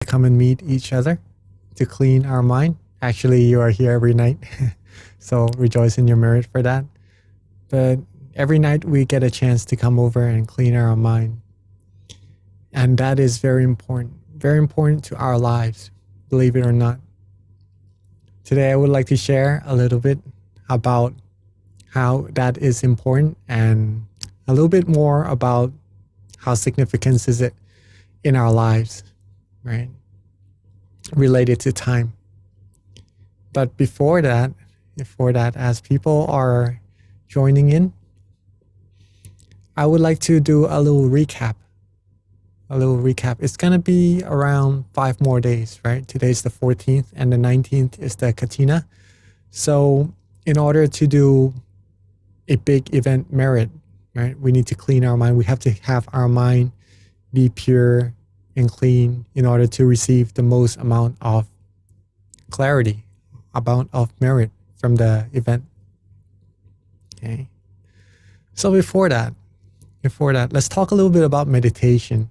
come and meet each other to clean our mind. Actually, you are here every night, so rejoice in your merit for that. But every night we get a chance to come over and clean our mind. And that is very important to our lives, believe it or not. Today, I would like to share a little bit about how that is important and a little bit more about how significant is it in our lives, right? Related to time. But before that, as people are joining in, I would like to do a little recap. It's going to be around 5 more days, right? Today's the 14th and the 19th is the Katina. So in order to do a big event merit, right, we need to clean our mind. We have to have our mind be pure and clean in order to receive the most amount of clarity, amount of merit from the event. Okay. So before that, let's talk a little bit about meditation.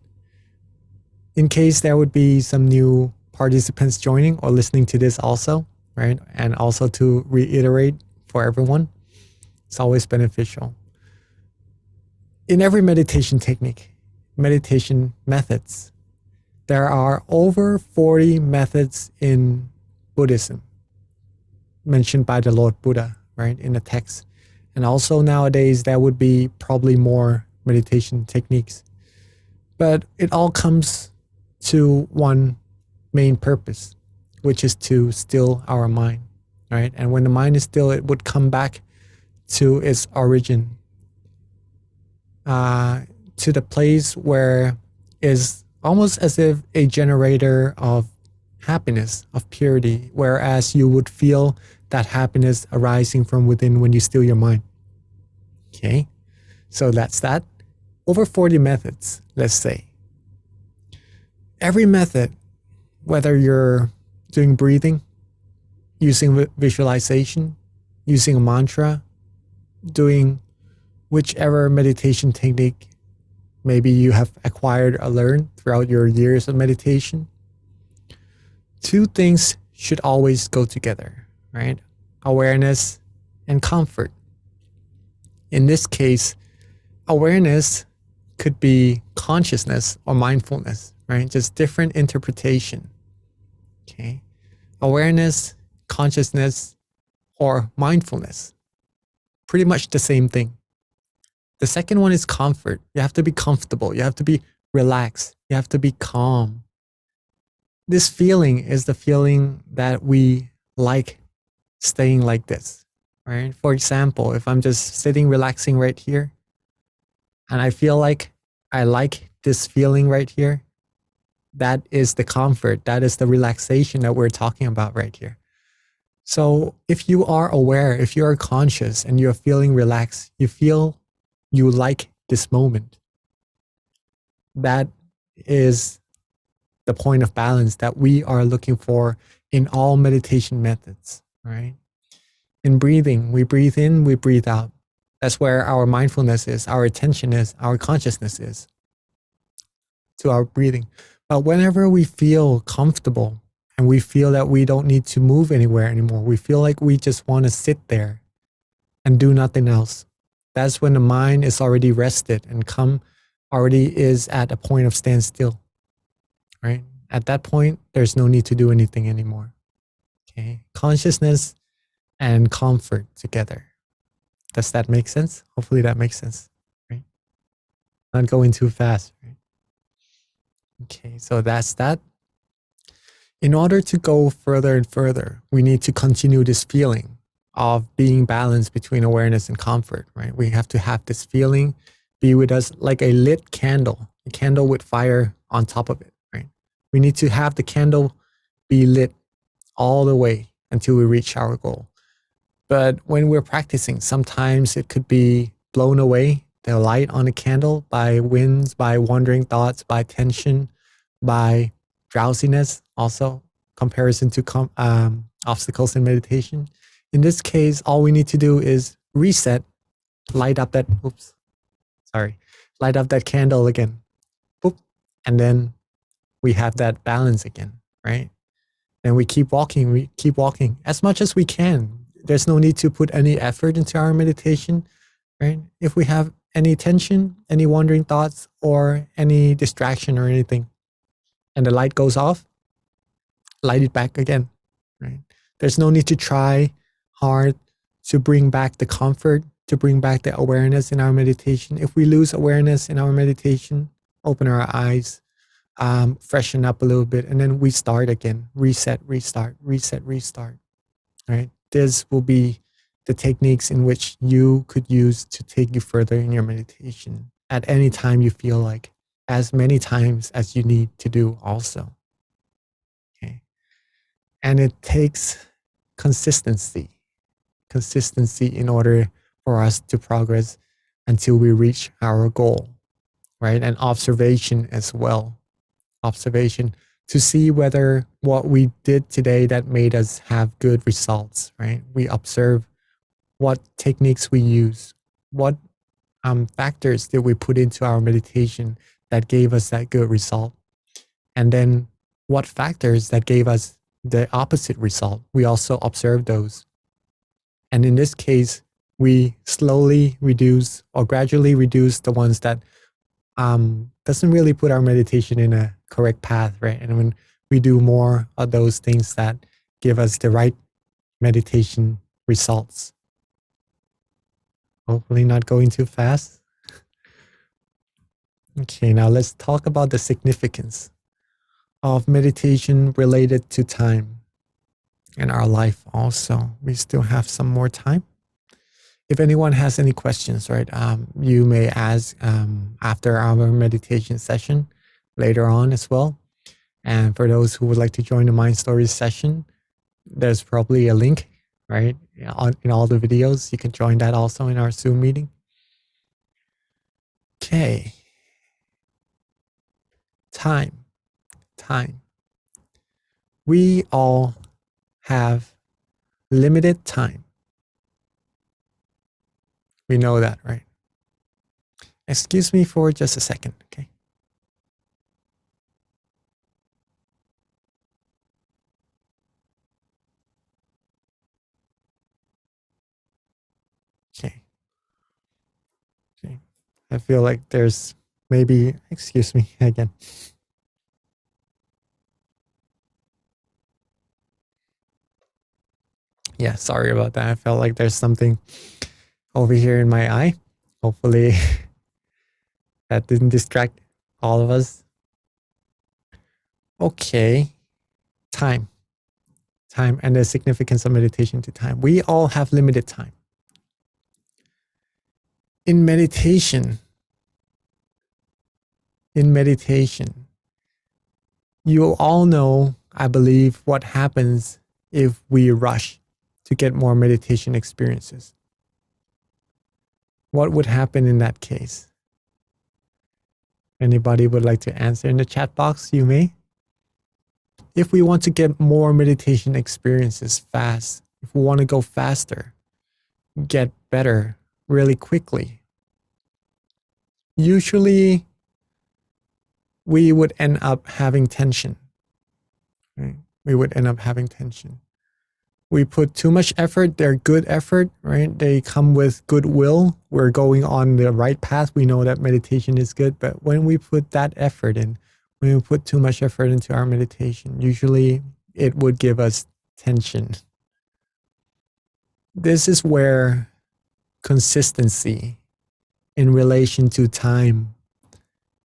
In case there would be some new participants joining or listening to this also, right? And also to reiterate for everyone, it's always beneficial. In every meditation technique, meditation methods, there are over 40 methods in Buddhism mentioned by the Lord Buddha, right, in the text. And also nowadays, there would be probably more meditation techniques. But it all comes to one main purpose, which is to still our mind, right? And when the mind is still, it would come back to its origin, to the place where is almost as if a generator of happiness, of purity, whereas you would feel that happiness arising from within when you still your mind. Okay, so that's that. Over 40 methods, let's say. Every method, whether you're doing breathing, using visualization, using a mantra, doing whichever meditation technique maybe you have acquired or learned throughout your years of meditation, 2 things should always go together, right? Awareness and comfort. In this case, awareness could be consciousness or mindfulness, right? Just different interpretation. Okay. Awareness, consciousness, or mindfulness. Pretty much the same thing. The second one is comfort. You have to be comfortable. You have to be relaxed. You have to be calm. This feeling is the feeling that we like staying like this, right? For example, if I'm just sitting relaxing right here, and I feel like I like this feeling right here, that is the comfort, that is the relaxation that we're talking about right here. So if you are aware, if you are conscious and you're feeling relaxed, you feel you like this moment, that is the point of balance that we are looking for in all meditation methods, right? In breathing, we breathe in, we breathe out. That's where our mindfulness is, our attention is, our consciousness is to our breathing. But whenever we feel comfortable and we feel that we don't need to move anywhere anymore, we feel like we just want to sit there and do nothing else. That's when the mind is already rested and already is at a point of standstill, right? At that point, there's no need to do anything anymore. Okay, consciousness and comfort together. Does that make sense? Hopefully that makes sense, right? Not going too fast, right? Okay, so that's that. In order to go further and further, we need to continue this feeling of being balanced between awareness and comfort, right? We have to have this feeling be with us like a lit candle, a candle with fire on top of it, right? We need to have the candle be lit all the way until we reach our goal. But when we're practicing, sometimes it could be blown away, the light on the candle, by winds, by wandering thoughts, by tension, by drowsiness, also comparison to obstacles in meditation. In this case, all we need to do is reset, light up that candle again, boop, and then we have that balance again, right? And we keep walking as much as we can. There's no need to put any effort into our meditation, right? If we have any tension, any wandering thoughts, or any distraction or anything, and the light goes off, light it back again, right? There's no need to try hard to bring back the comfort, to bring back the awareness in our meditation. If we lose awareness in our meditation, open our eyes, freshen up a little bit, and then we start again. Reset, restart, reset, restart, right? This will be the techniques in which you could use to take you further in your meditation at any time you feel like, as many times as you need to do also. Okay. And it takes consistency in order for us to progress until we reach our goal, right? And observation as well. Observation to see whether what we did today that made us have good results, right? We observe what techniques we use, what factors did we put into our meditation that gave us that good result, and then what factors that gave us the opposite result. We also observe those. And in this case, we slowly reduce or gradually reduce the ones that doesn't really put our meditation in a correct path, right? And when we do more of those things that give us the right meditation results. Hopefully not going too fast. Okay, now let's talk about the significance of meditation related to time in our life also. We still have some more time. If anyone has any questions, right, you may ask after our meditation session later on as well. And for those who would like to join the Mind Stories session, there's probably a link, right, in all the videos. You can join that also in our Zoom meeting. Okay. Time. We all have limited time. We know that, right? Excuse me for just a second, okay? Okay. I feel like there's maybe, excuse me again. Yeah, sorry about that. I felt like there's something over here in my eye. Hopefully that didn't distract all of us. Okay. Time and the significance of meditation to time. We all have limited time. In meditation, you all know, I believe, what happens if we rush to get more meditation experiences. What would happen in that case? Anybody would like to answer in the chat box? You may. If we want to get more meditation experiences fast, if we want to go faster, get better really quickly, usually we would end up having tension. Right? We would end up having tension. We put too much effort. They're good effort, right? They come with goodwill. We're going on the right path. We know that meditation is good. But when we put that effort in, when we put too much effort into our meditation, usually it would give us tension. This is where consistency in relation to time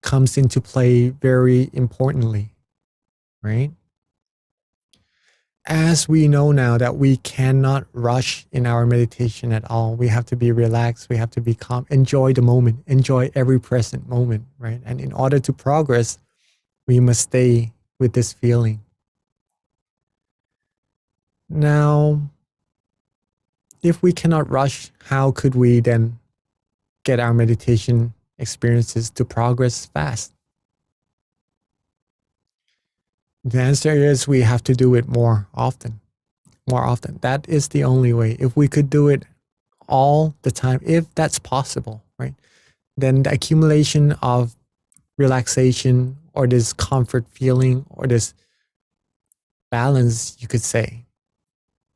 comes into play very importantly, right? As we know now that we cannot rush in our meditation at all, we have to be relaxed, we have to be calm, enjoy the moment, enjoy every present moment, right? And in order to progress, we must stay with this feeling. Now, if we cannot rush, how could we then get our meditation experiences to progress fast? The answer is we have to do it more often. That is the only way. If we could do it all the time, if that's possible, right? Then the accumulation of relaxation or this comfort feeling or this balance, you could say,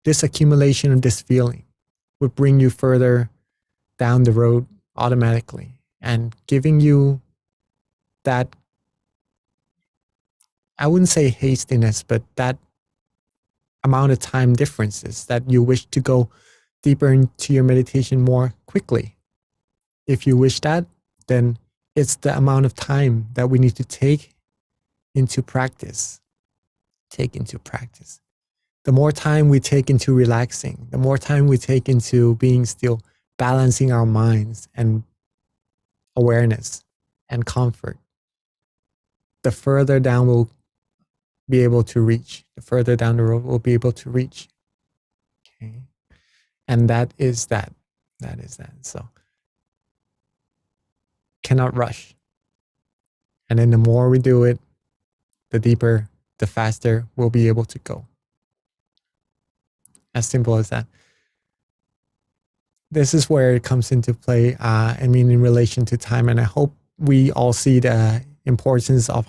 this accumulation of this feeling would bring you further down the road automatically and giving you that, I wouldn't say hastiness, but that amount of time differences that you wish to go deeper into your meditation more quickly. If you wish that, then it's the amount of time that we need to take into practice. The more time we take into relaxing, the more time we take into being still, balancing our minds and awareness and comfort, the further down we'll be able to reach, the further down the road we'll be able to reach. Okay. And that is that. So cannot rush. And then the more we do it, the deeper, the faster we'll be able to go. As simple as that. This is where it comes into play, in relation to time. And I hope we all see the importance of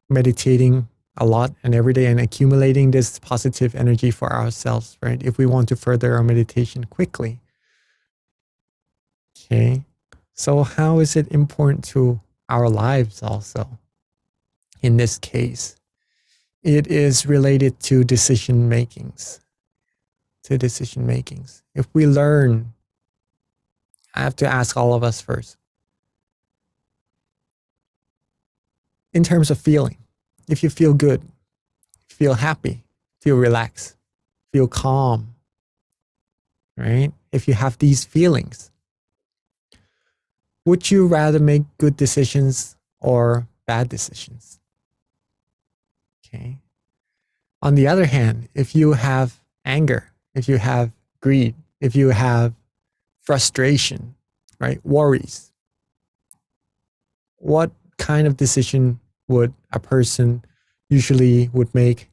meditating a lot and every day and accumulating this positive energy for ourselves, right? If we want to further our meditation quickly. Okay. So how is it important to our lives also? In this case, it is related to decision makings. If we learn, I have to ask all of us first. In terms of feeling, if you feel good, feel happy, feel relaxed, feel calm, right? If you have these feelings, would you rather make good decisions or bad decisions? Okay. On the other hand, if you have anger, if you have greed, if you have frustration, right, worries, what kind of decision would a person usually would make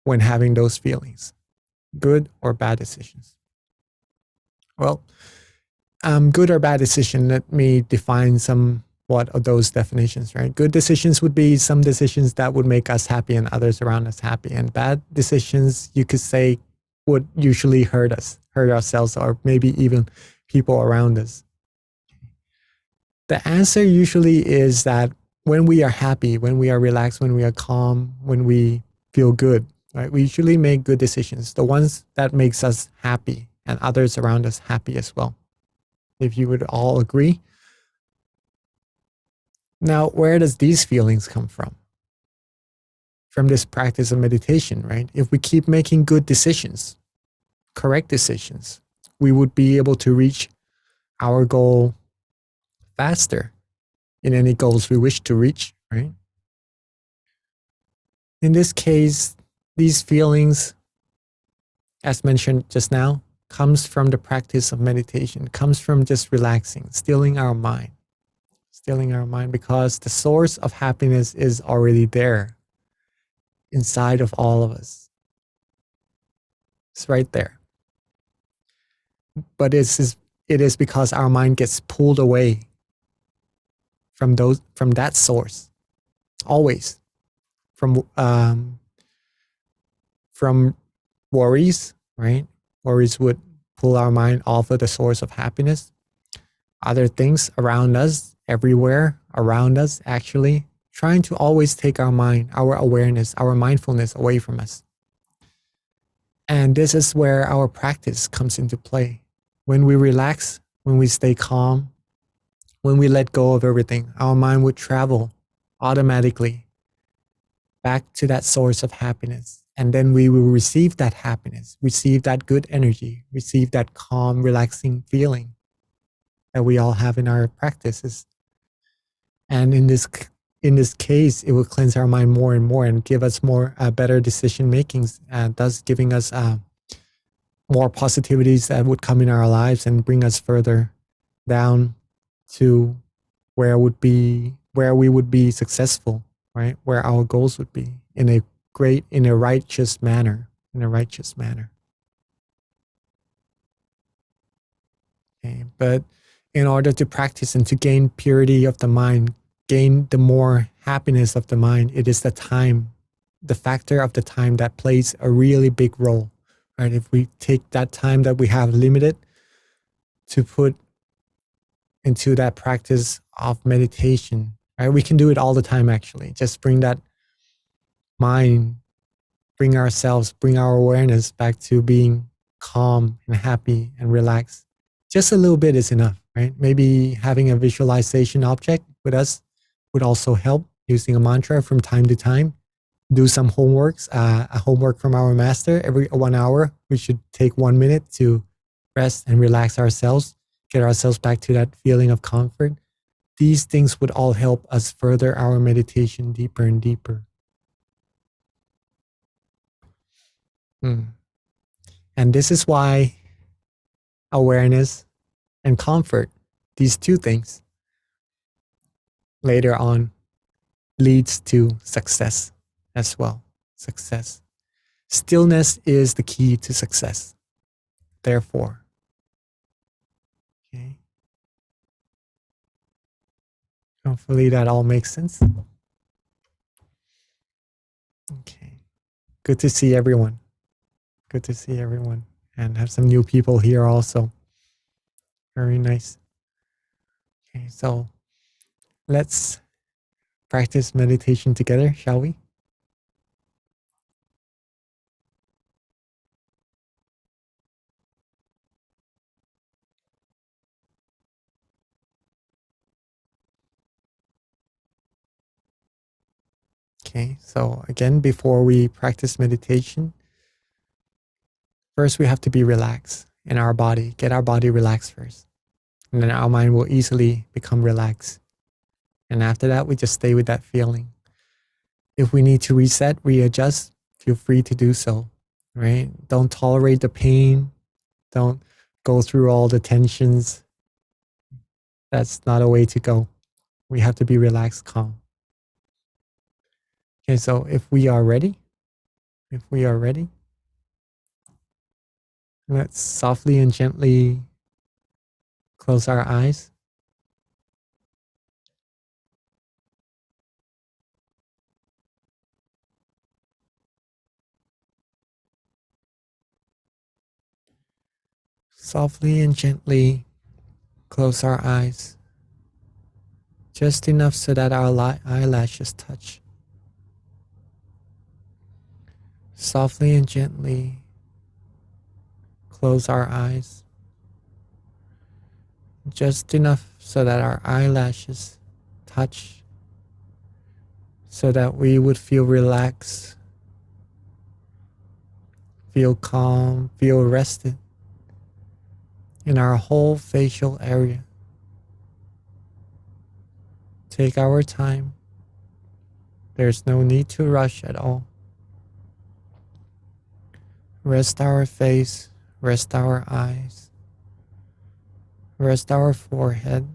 when having those feelings? Good or bad decisions? Well, good or bad decision, let me define somewhat of those definitions, right? Good decisions would be some decisions that would make us happy and others around us happy. And bad decisions, you could say, would usually hurt ourselves, or maybe even people around us. The answer usually is that when we are happy, when we are relaxed, when we are calm, when we feel good, right? We usually make good decisions, the ones that makes us happy and others around us happy as well. If you would all agree. Now, where does these feelings come from? From this practice of meditation, right? If we keep making good decisions, correct decisions, we would be able to reach our goal faster in any goals we wish to reach, right? In this case, these feelings, as mentioned just now, comes from the practice of meditation, comes from just relaxing, stilling our mind, because the source of happiness is already there inside of all of us. It's right there. But it is because our mind gets pulled away from that source, always, from worries, right? Worries would pull our mind off of the source of happiness. Other things around us, everywhere around us, actually, trying to always take our mind, our awareness, our mindfulness away from us. And this is where our practice comes into play. When we relax, when we stay calm, when we let go of everything, our mind would travel automatically back to that source of happiness. And then we will receive that happiness, receive that good energy, receive that calm, relaxing feeling that we all have in our practices. And in this case, it will cleanse our mind more and more and give us more better decision makings, thus giving us more positivities that would come in our lives and bring us further down to where we would be successful, right? Where our goals would be in a righteous manner. Okay, but in order to practice and to gain purity of the mind, gain the more happiness of the mind, it is the time, the factor of the time that plays a really big role, right? If we take that time that we have limited to put into that practice of meditation, right? We can do it all the time, actually. Just bring that mind, bring ourselves, bring our awareness back to being calm and happy and relaxed. Just a little bit is enough, right? Maybe having a visualization object with us would also help, using a mantra from time to time. Do some homeworks, a homework from our master. Every 1 hour, we should take 1 minute to rest and relax ourselves, get ourselves back to that feeling of comfort. These things would all help us further our meditation deeper and deeper. And this is why awareness and comfort, these two things, later on leads to success as well. Success. Stillness is the key to success. Therefore, okay. Hopefully that all makes sense. Okay. Good to see everyone. Good to see everyone. And have some new people here also. Very nice. Okay, so let's practice meditation together, shall we? Okay, so again, before we practice meditation, first we have to be relaxed in our body. Get our body relaxed first. And then our mind will easily become relaxed. And after that, we just stay with that feeling. If we need to reset, readjust, feel free to do so, right? Don't tolerate the pain. Don't go through all the tensions. That's not a way to go. We have to be relaxed, calm. Okay, so if we are ready, let's softly and gently close our eyes. Softly and gently close our eyes, just enough so that our eyelashes touch. Softly and gently close our eyes, just enough so that our eyelashes touch, so that we would feel relaxed, feel calm, feel rested in our whole facial area. Take our time. There's no need to rush at all. Rest our face, rest our eyes, rest our forehead,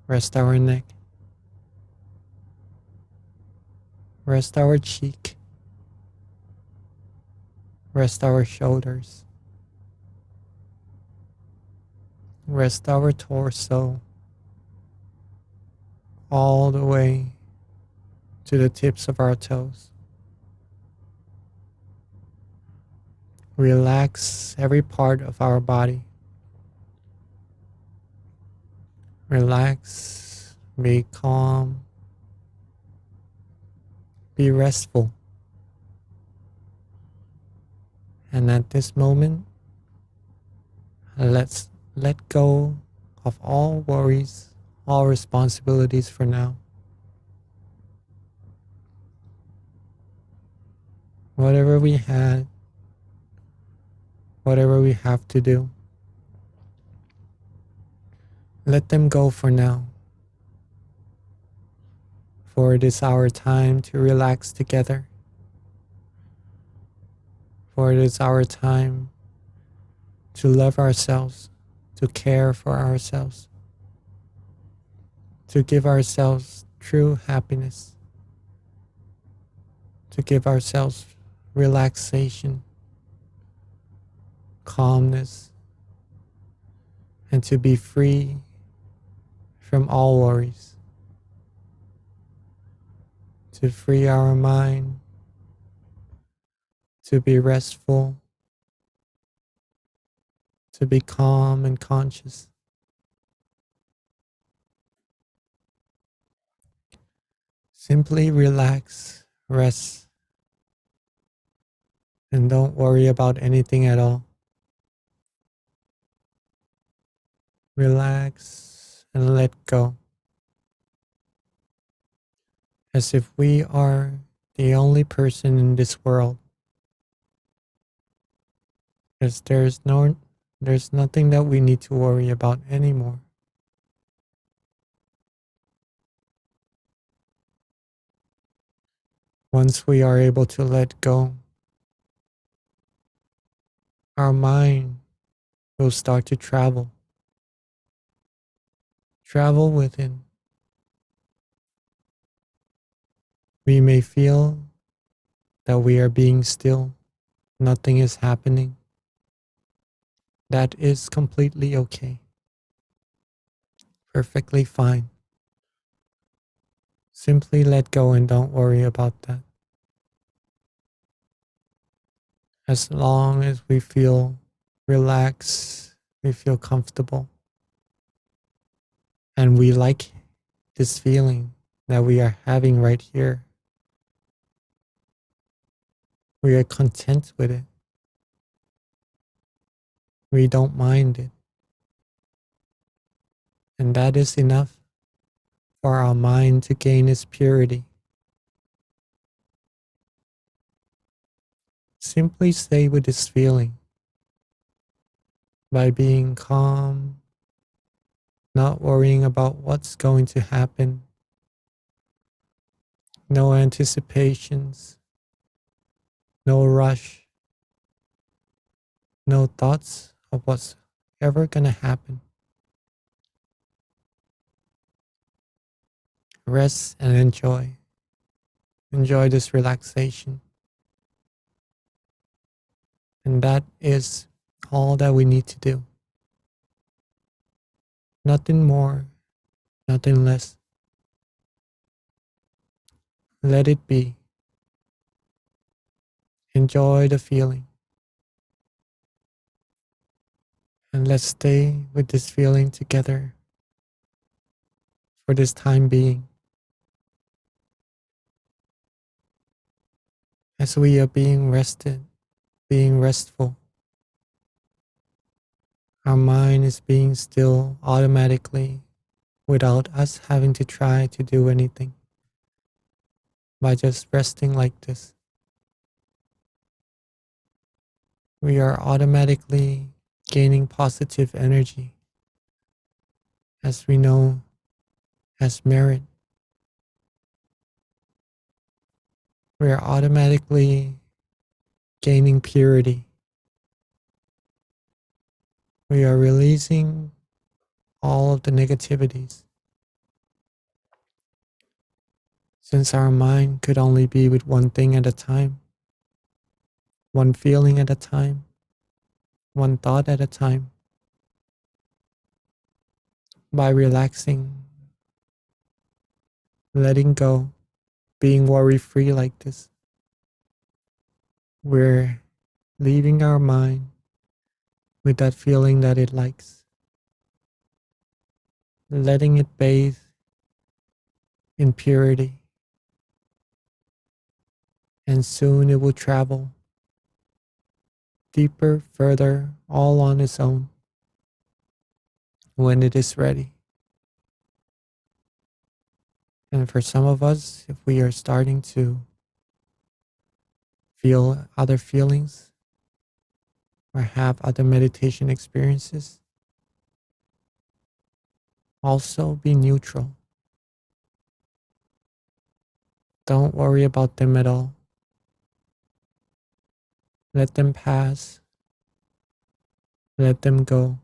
rest our neck, rest our cheek, rest our shoulders, rest our torso, all the way to the tips of our toes. Relax every part of our body. Relax, be calm, be restful. And at this moment, let's let go of all worries, all responsibilities for now. Whatever we had, whatever we have to do, let them go for now. For it is our time to relax together. For it is our time to love ourselves, to care for ourselves, to give ourselves true happiness, to give ourselves relaxation, calmness, and to be free from all worries. to free our mind, to be restful, to be calm and conscious. Simply relax, rest, and don't worry about anything at all. Relax and let go, as if we are the only person in this world. As there's nothing that we need to worry about anymore. Once we are able to let go, our mind will start to travel within. We may feel that we are being still, nothing is happening. That is completely okay. Perfectly fine. Simply let go and don't worry about that. As long as we feel relaxed, we feel comfortable, and we like this feeling that we are having right here, we are content with it. We don't mind it. And that is enough for our mind to gain its purity. Simply stay with this feeling by being calm, not worrying about what's going to happen, no anticipations, no rush, no thoughts of what's ever gonna happen. Rest and enjoy. Enjoy this relaxation. And that is all that we need to do. Nothing more, nothing less. Let it be. Enjoy the feeling. And let's stay with this feeling together for this time being. As we are being rested, being restful, our mind is being still automatically without us having to try to do anything. By just resting like this, we are automatically gaining positive energy, as we know as merit. We are automatically gaining purity. We are releasing all of the negativities. Since our mind could only be with one thing at a time, one feeling at a time, one thought at a time, by relaxing, letting go, being worry-free like this, we're leaving our mind with that feeling that it likes, letting it bathe in purity, and soon it will travel deeper, further, all on its own when it is ready. And for some of us, if we are starting to feel other feelings or have other meditation experiences, also be neutral. Don't worry about them at all. Let them pass. Let them go.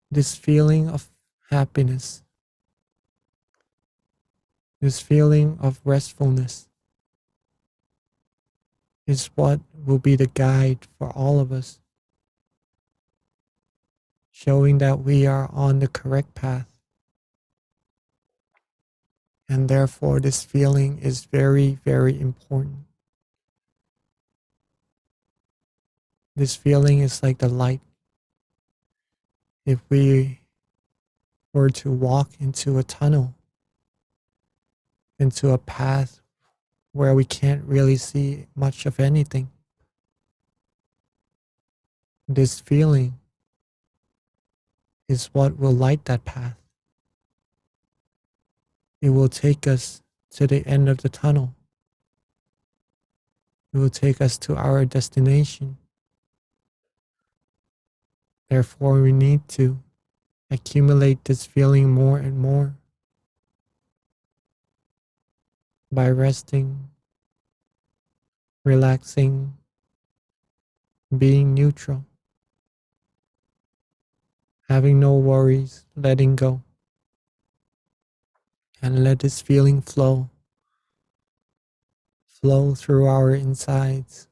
This feeling of happiness, this feeling of restfulness is what will be the guide for all of us, showing that we are on the correct path. And therefore, this feeling is very, very important. This feeling is like the light. If we were to walk into a tunnel, into a path where we can't really see much of anything, this feeling is what will light that path. It will take us to the end of the tunnel. It will take us to our destination. Therefore, we need to accumulate this feeling more and more by resting, relaxing, being neutral, having no worries, letting go, and let this feeling flow through our insides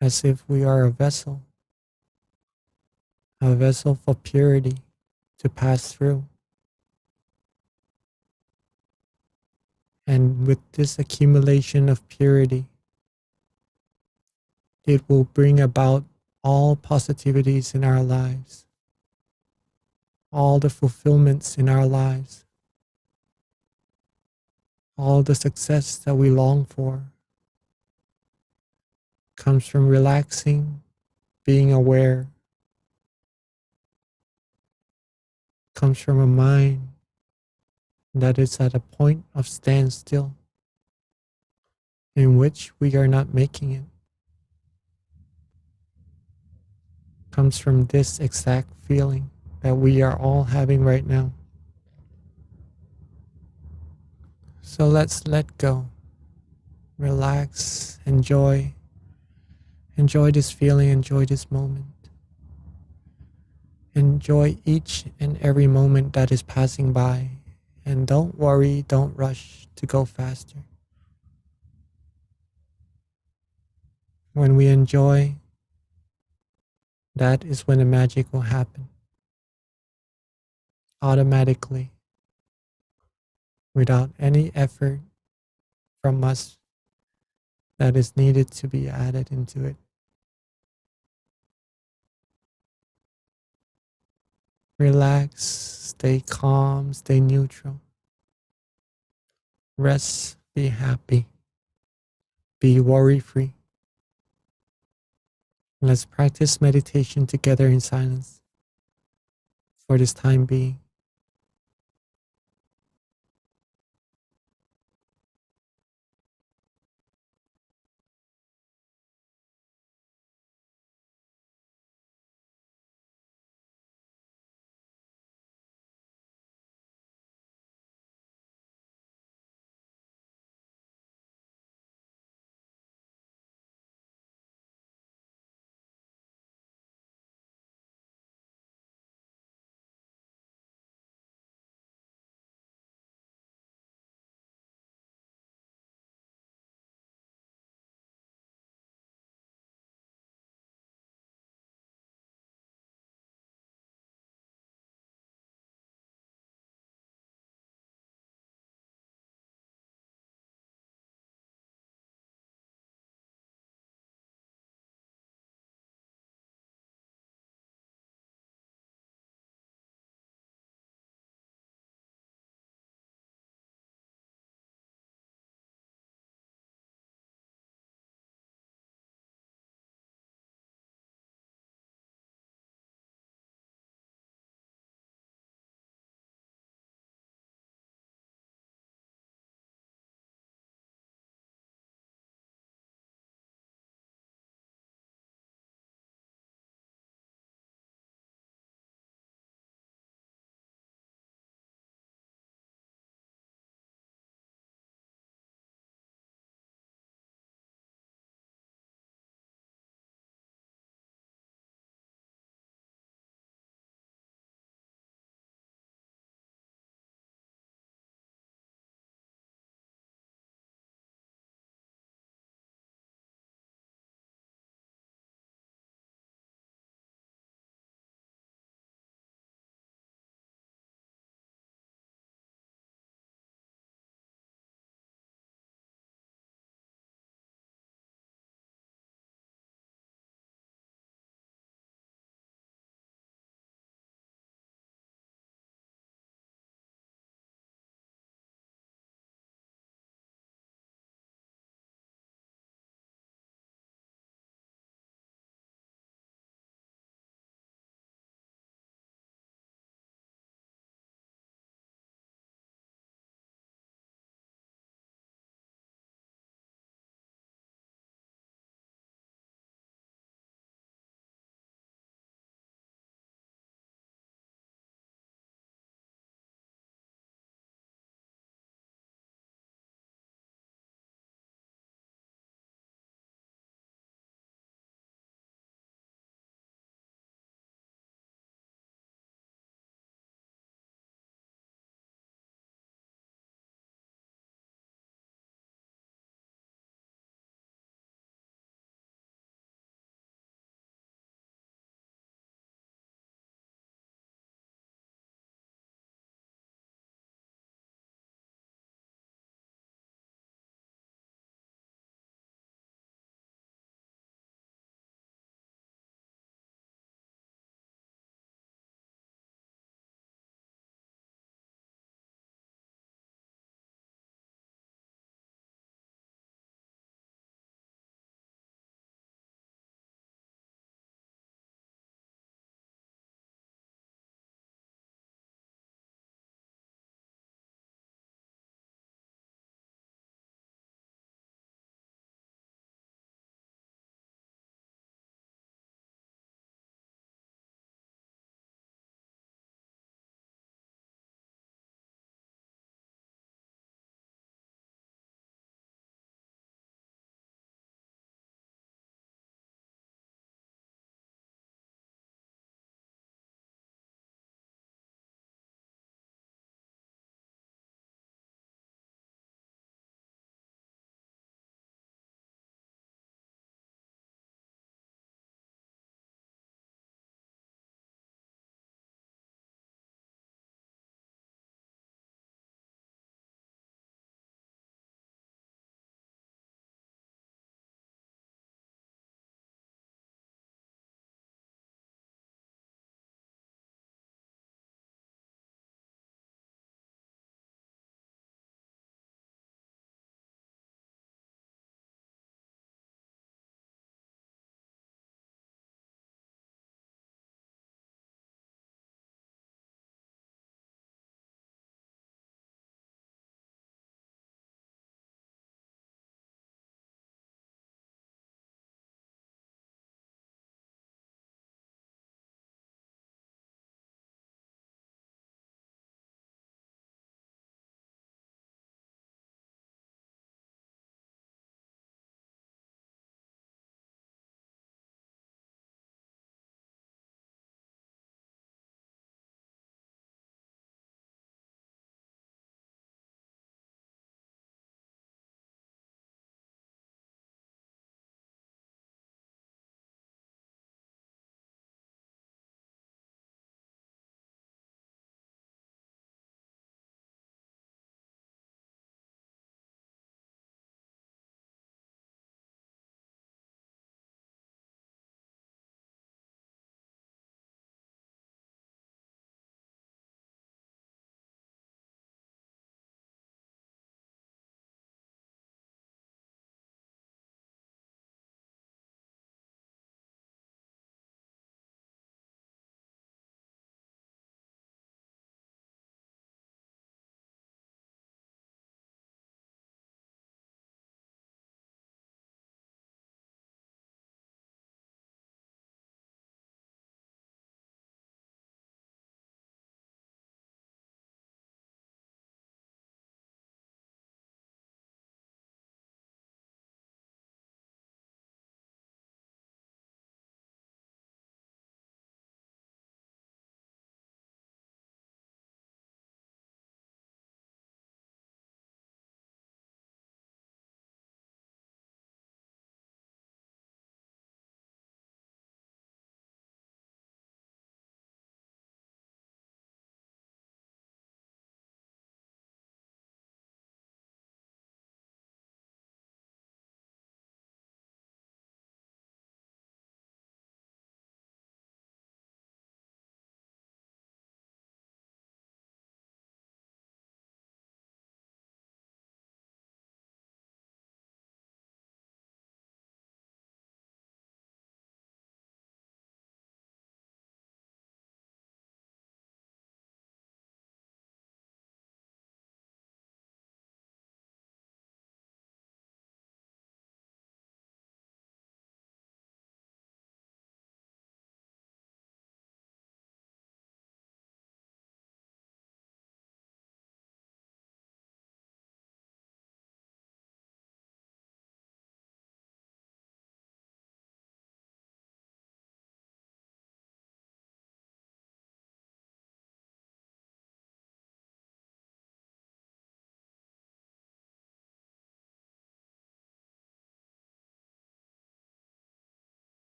as if we are a vessel for purity to pass through. And with this accumulation of purity, it will bring about all positivities in our lives, all the fulfillments in our lives, all the success that we long for comes from relaxing, being aware, comes from a mind that is at a point of standstill in which we are not making it, comes from this exact feeling that we are all having right now. So let's let go, relax, enjoy this feeling, enjoy this moment. Enjoy each and every moment that is passing by, and don't worry, don't rush to go faster. When we enjoy, that is when the magic will happen. Automatically, without any effort from us that is needed to be added into it. Relax, stay calm, stay neutral. Rest, be happy, be worry-free. Let's practice meditation together in silence for this time being.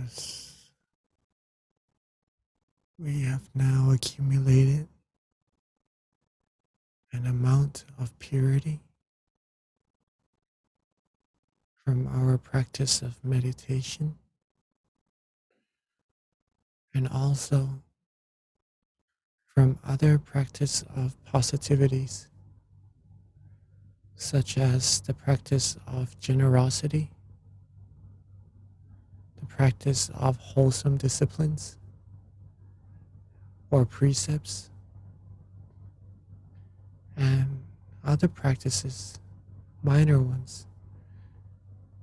as we have now accumulated an amount of purity from our practice of meditation, and also from other practice of positivities, such as the practice of generosity, the practice of wholesome disciplines or precepts, and other practices, minor ones,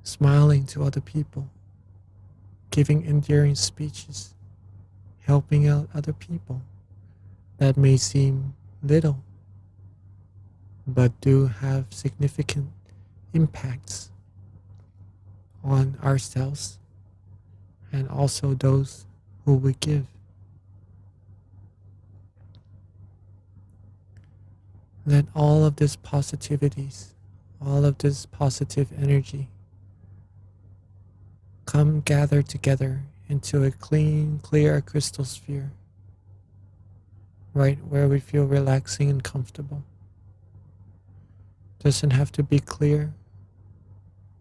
smiling to other people, giving endearing speeches, helping out other people. That may seem little, but do have significant impacts on ourselves and also those who we give. Let all of this positivities, all of this positive energy come gather together into a clean, clear crystal sphere, right where we feel relaxing and comfortable. Doesn't have to be clear,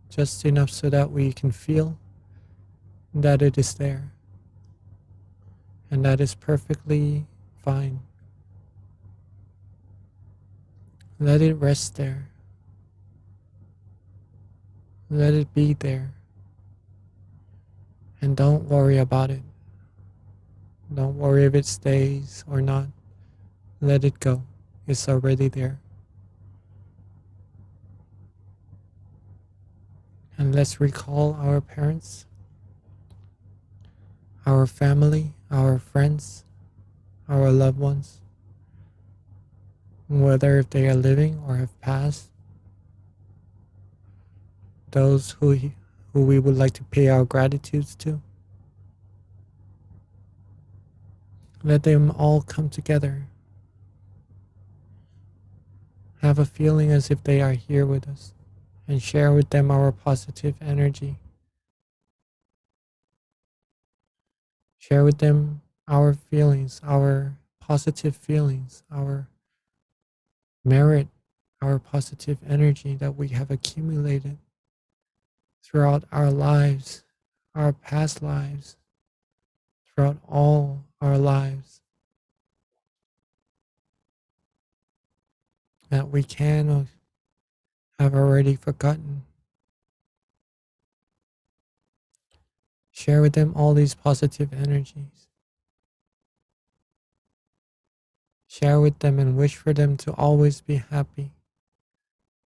just enough so that we can feel that it is there. And that is perfectly fine. Let it rest there. Let it be there. And don't worry about it. Don't worry if it stays or not. Let it go. It's already there. And let's recall our parents, our family, our friends, our loved ones, whether if they are living or have passed, those who we would like to pay our gratitudes to. Let them all come together. Have a feeling as if they are here with us, and share with them our positive energy. Share with them our feelings, our positive feelings, our merit, our positive energy that we have accumulated throughout our lives, our past lives, throughout all our lives, that we can have already forgotten. Share with them all these positive energies. Share with them and wish for them to always be happy,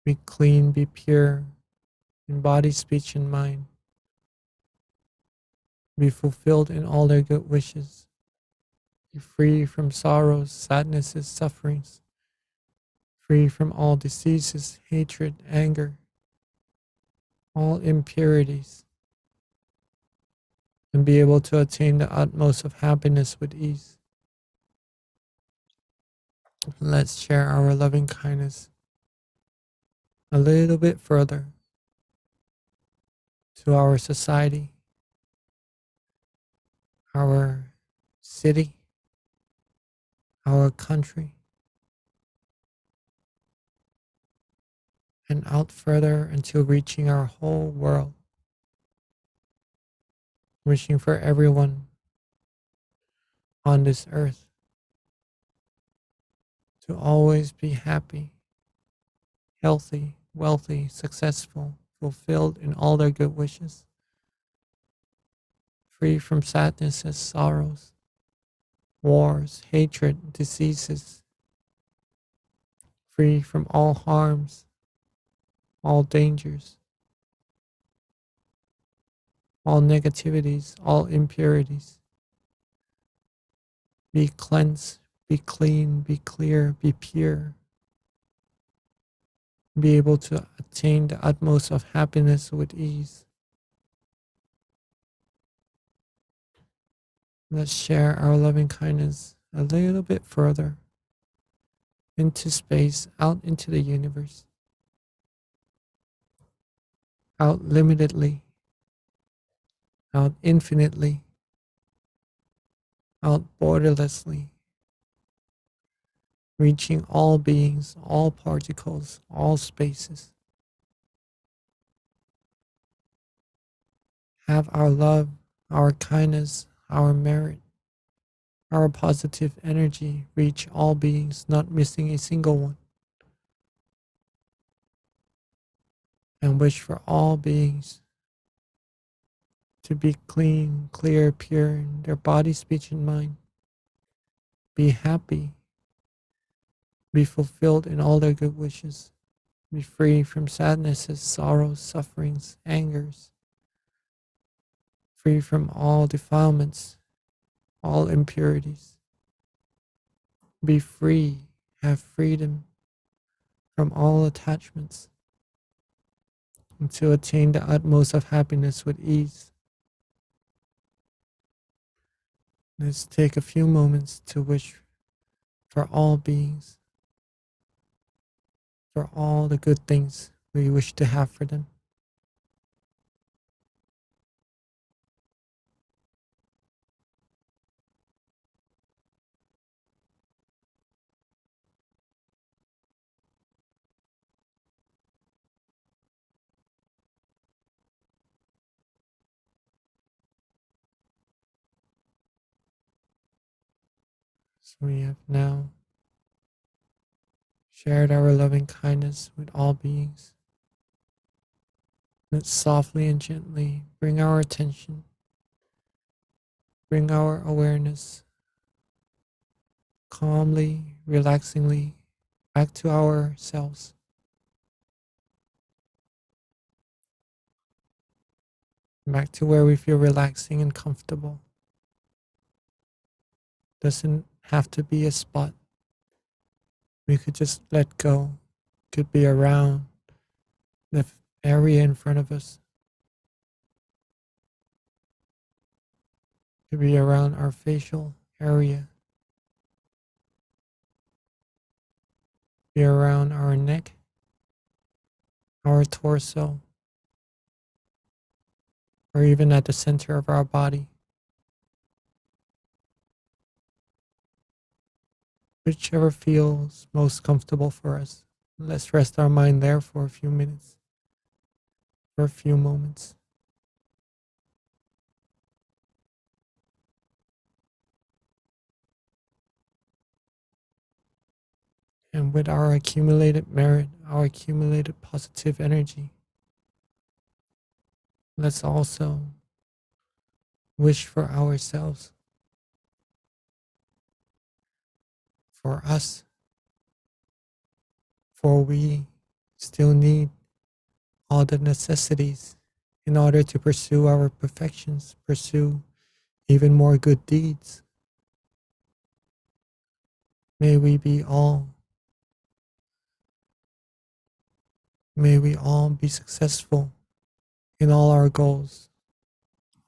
be clean, be pure in body, speech, and mind. Be fulfilled in all their good wishes. Be free from sorrows, sadnesses, sufferings. Free from all diseases, hatred, anger, all impurities. And be able to attain the utmost of happiness with ease. Let's share our loving kindness a little bit further to our society, our city, our country, and out further until reaching our whole world. Wishing for everyone on this earth to always be happy, healthy, wealthy, successful, fulfilled in all their good wishes, free from sadnesses, sorrows, wars, hatred, diseases, free from all harms, all dangers, all negativities, all impurities. Be cleansed, be clean, be clear, be pure. Be able to attain the utmost of happiness with ease. Let's share our loving kindness a little bit further into space, out into the universe, out limitedly, out infinitely, out borderlessly, reaching all beings, all particles, all spaces. Have our love, our kindness, our merit, our positive energy reach all beings, not missing a single one. And wish for all beings to be clean, clear, pure in their body, speech, and mind. Be happy, be fulfilled in all their good wishes, be free from sadnesses, sorrows, sufferings, angers, free from all defilements, all impurities. Be free, have freedom from all attachments, and to attain the utmost of happiness with ease. Let's take a few moments to wish for all beings, for all the good things we wish to have for them. So we have now shared our loving kindness with all beings. Let's softly and gently bring our attention, bring our awareness calmly, relaxingly back to ourselves. Back to where we feel relaxing and comfortable. Doesn't have to be a spot. We could just let go. Could be around the area in front of us. Could be around our facial area. Be around our neck, our torso, or even at the center of our body. Whichever feels most comfortable for us. Let's rest our mind there for a few minutes, for a few moments. And with our accumulated merit, our accumulated positive energy, let's also wish for ourselves, for us, for we still need all the necessities in order to pursue our perfections, pursue even more good deeds. May we all be successful in all our goals.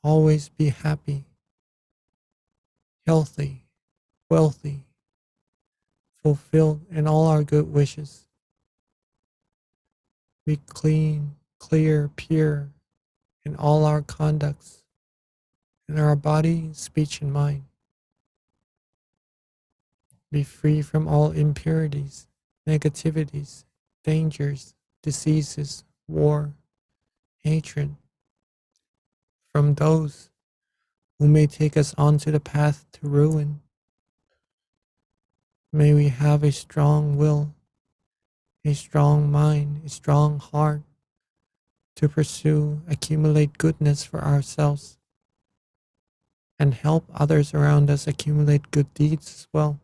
Always be happy, healthy, wealthy, fulfilled in all our good wishes. Be clean, clear, pure in all our conducts, in our body, speech, and mind. Be free from all impurities, negativities, dangers, diseases, war, hatred, from those who may take us onto the path to ruin. May we have a strong will, a strong mind, a strong heart to pursue, accumulate goodness for ourselves, and help others around us accumulate good deeds as well.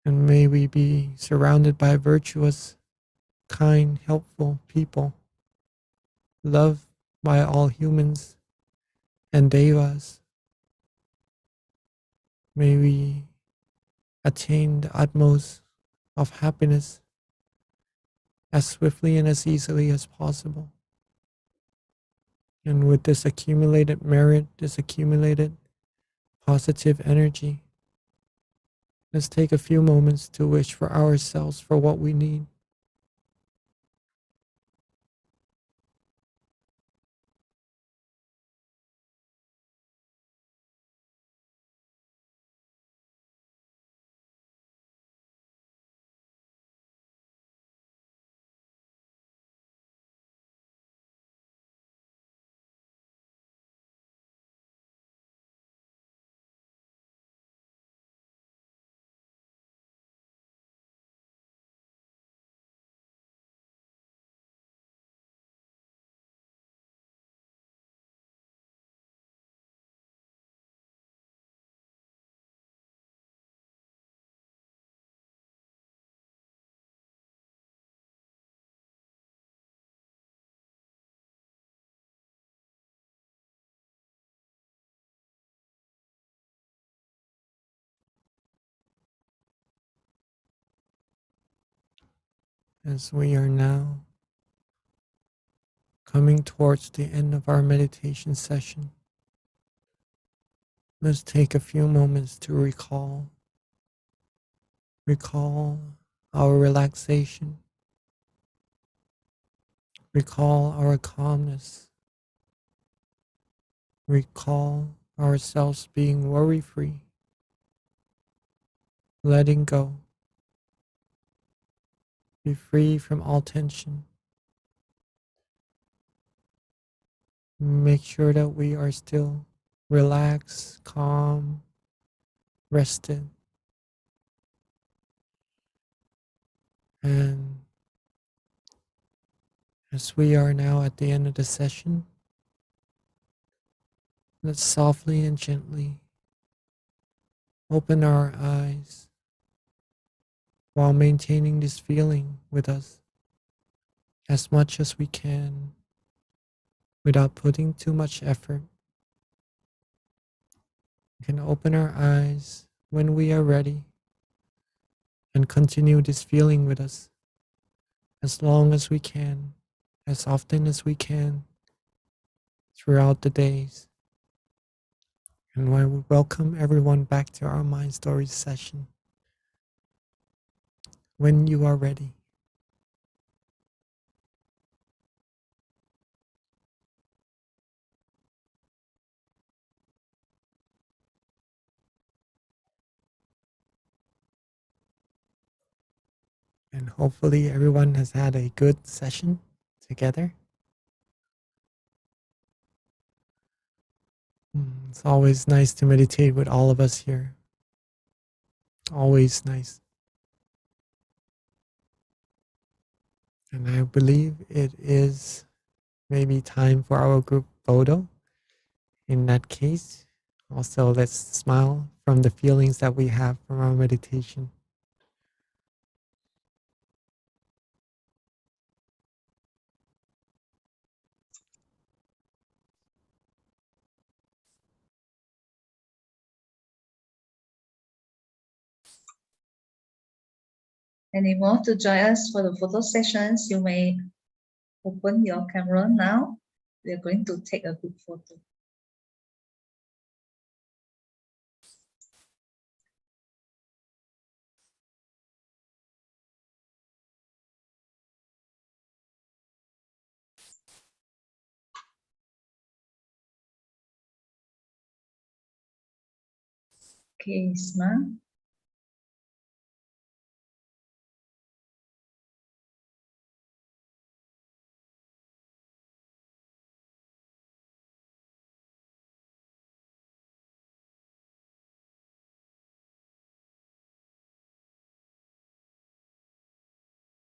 And may we be surrounded by virtuous, kind, helpful people, loved by all humans and devas. May we attain the utmost of happiness as swiftly and as easily as possible. And with this accumulated merit, this accumulated positive energy, let's take a few moments to wish for ourselves for what we need. as we are now coming towards the end of our meditation session, let's take a few moments to recall our relaxation, recall our calmness, recall ourselves being worry-free, letting go, be free from all tension. Make sure that we are still relaxed, calm, rested, and as we are now at the end of the session, let's softly and gently open our eyes while maintaining this feeling with us as much as we can without putting too much effort. We can open our eyes when we are ready and continue this feeling with us as long as we can, as often as we can throughout the days. And I would welcome everyone back to our Mind Stories session when you are ready. And hopefully everyone has had a good session together. It's always nice to meditate with all of us here. Always nice. And I believe it is maybe time for our group photo. In that case, also let's smile from the feelings that we have from our meditation. Any more to join us for the photo sessions? You may open your camera now. We are going to take a group photo. Okay, smile.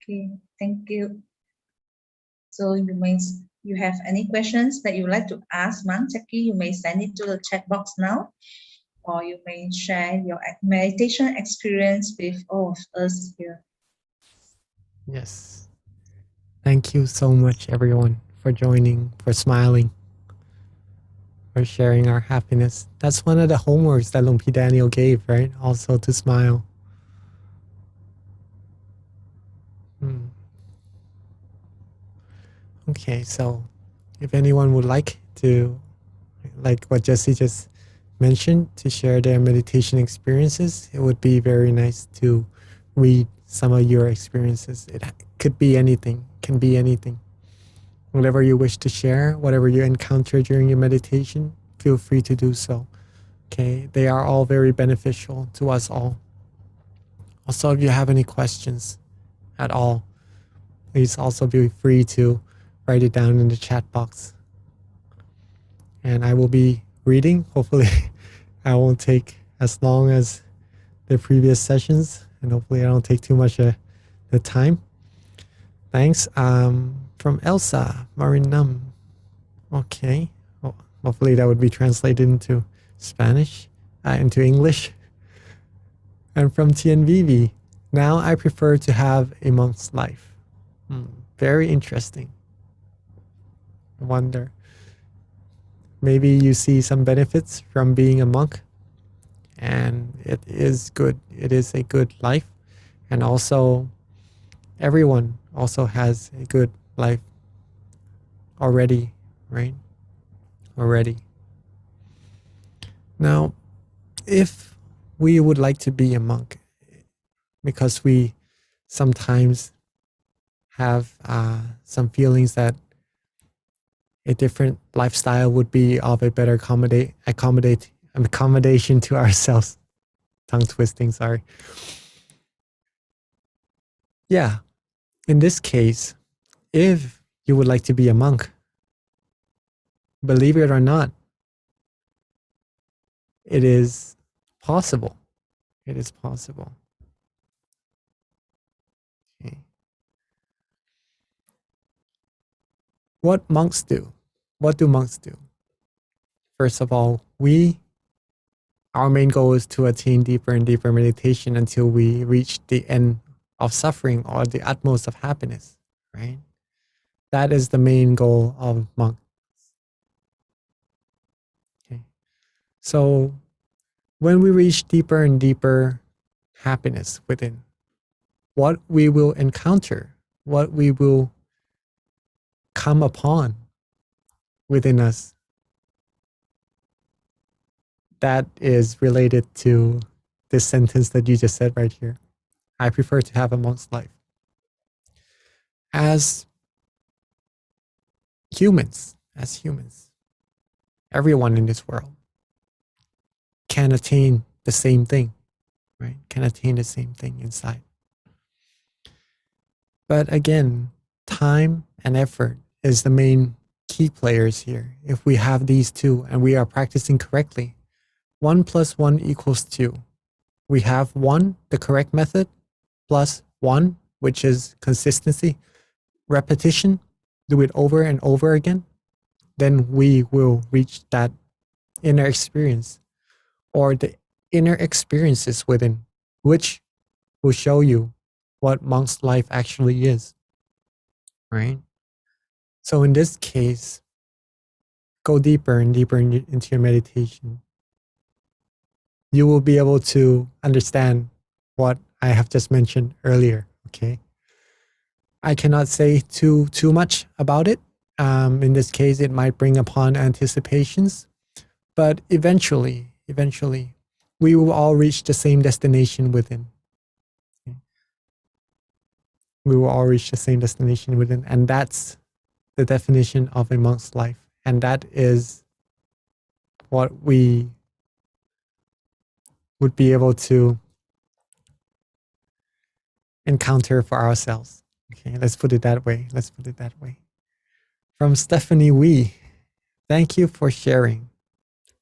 Okay, thank you. So you have any questions that you would like to ask Jackie, you may send it to the chat box now, or you may share your meditation experience with all of us here. Yes. Thank you so much, everyone, for joining, for smiling, for sharing our happiness. That's one of the homeworks that Luang Pi Daniel gave, right? Also to smile. Okay, so if anyone would like to, like what Jesse just mentioned, to share their meditation experiences, it would be very nice to read some of your experiences. It could be anything, can be anything. Whatever you wish to share, whatever you encounter during your meditation, feel free to do so. Okay, they are all very beneficial to us all. Also, if you have any questions at all, please also be free to write it down in the chat box. And I will be reading. Hopefully, I won't take as long as the previous sessions, and hopefully I don't take too much of the time. Thanks. From Elsa Marinam. Okay. Oh, hopefully that would be translated into Spanish, into English. And from TNVV. Now I prefer to have a monk's life. Very interesting. I wonder. Maybe you see some benefits from being a monk, and it is good. It is a good life. And also, everyone also has a good life already, right? Already. Now, if we would like to be a monk, because we sometimes have some feelings that a different lifestyle would be of a better accommodation to ourselves. Tongue twisting, sorry. Yeah, in this case, if you would like to be a monk, believe it or not, it is possible. It is possible. Okay. What monks do? What do monks do? First of all, our main goal is to attain deeper and deeper meditation until we reach the end of suffering or the utmost of happiness, right? That is the main goal of monks. Okay. So when we reach deeper and deeper happiness within, what we will encounter, what we will come upon within us, that is related to this sentence that you just said right here. I prefer to have a monk's life. As humans, everyone in this world can attain the same thing, right? Can attain the same thing inside. But again, time and effort is the main key players here. If we have these two and we are practicing correctly, 1 + 1 = 2. We have 1, the correct method, plus 1, which is consistency, repetition, do it over and over again, then we will reach that inner experience or the inner experiences within, which will show you what monk's life actually is, right? So in this case, go deeper and deeper into your meditation. You will be able to understand what I have just mentioned earlier, okay? I cannot say too much about it. In this case, it might bring upon anticipations, but eventually, we will all reach the same destination within. We will all reach the same destination within, and that's the definition of a monk's life. And that is what we would be able to encounter for ourselves. Okay, let's put it that way. From Stephanie Wee, thank you for sharing.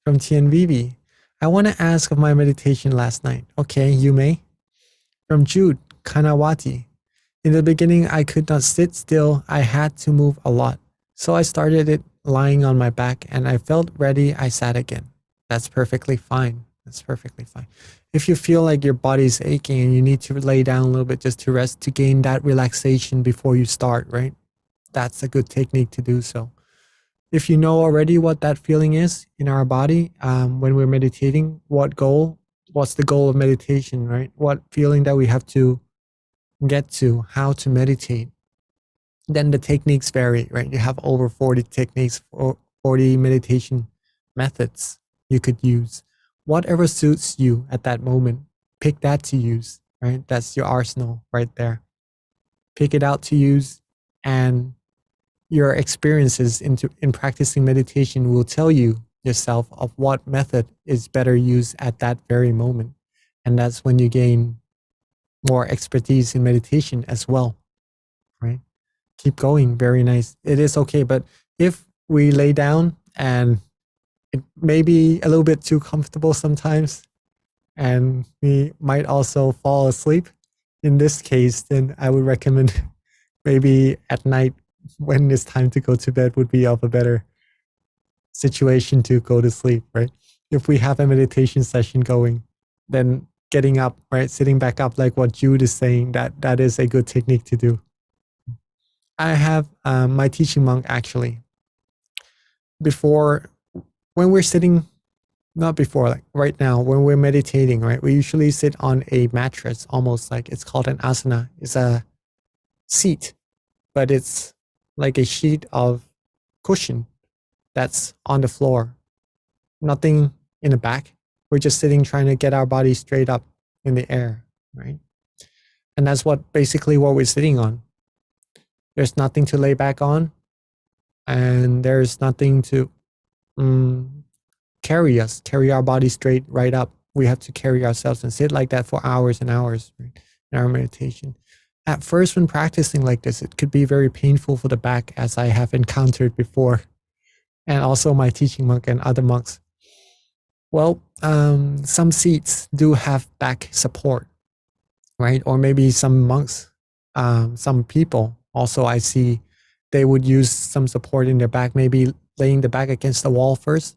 From Tien Vivi, I want to ask of my meditation last night. Okay, you may. From Jude Kanawati, in the beginning, I could not sit still. I had to move a lot. So I started it lying on my back and I felt ready. I sat again. That's perfectly fine. If you feel like your body's aching and you need to lay down a little bit just to rest, to gain that relaxation before you start, right? That's a good technique to do so. If you know already what that feeling is in our body, when we're meditating, what's the goal of meditation, right? What feeling that we have to get to, how to meditate, then the techniques vary, right? You have over 40 techniques, 40 meditation methods you could use. Whatever suits you at that moment, pick that to use, right? That's your arsenal right there. Pick it out to use, and your experiences in practicing meditation will tell you yourself of what method is better used at that very moment. And that's when you gain more expertise in meditation as well, right? Keep going. Very nice. It is okay. But if we lay down and it may be a little bit too comfortable sometimes, and we might also fall asleep, in this case, then I would recommend maybe at night when it's time to go to bed would be of a better situation to go to sleep, right? If we have a meditation session going, then getting up, right? Sitting back up, like what Jude is saying, that is a good technique to do. I have my teaching monk actually, when we're sitting, not before, like right now, when we're meditating, right? We usually sit on a mattress, almost like it's called an asana. It's a seat but it's like a sheet of cushion that's on the floor. Nothing in the back. We're just sitting trying to get our body straight up in the air, right? And that's basically what we're sitting on. There's nothing to lay back on, and there's nothing to carry our body straight right up. We have to carry ourselves and sit like that for hours and hours, right, in our meditation. At first, when practicing like this, it could be very painful for the back, as I have encountered before, and also my teaching monk and other monks. Well, some seats do have back support, right? Or maybe some monks, some people also I see, they would use some support in their back, maybe laying the back against the wall first,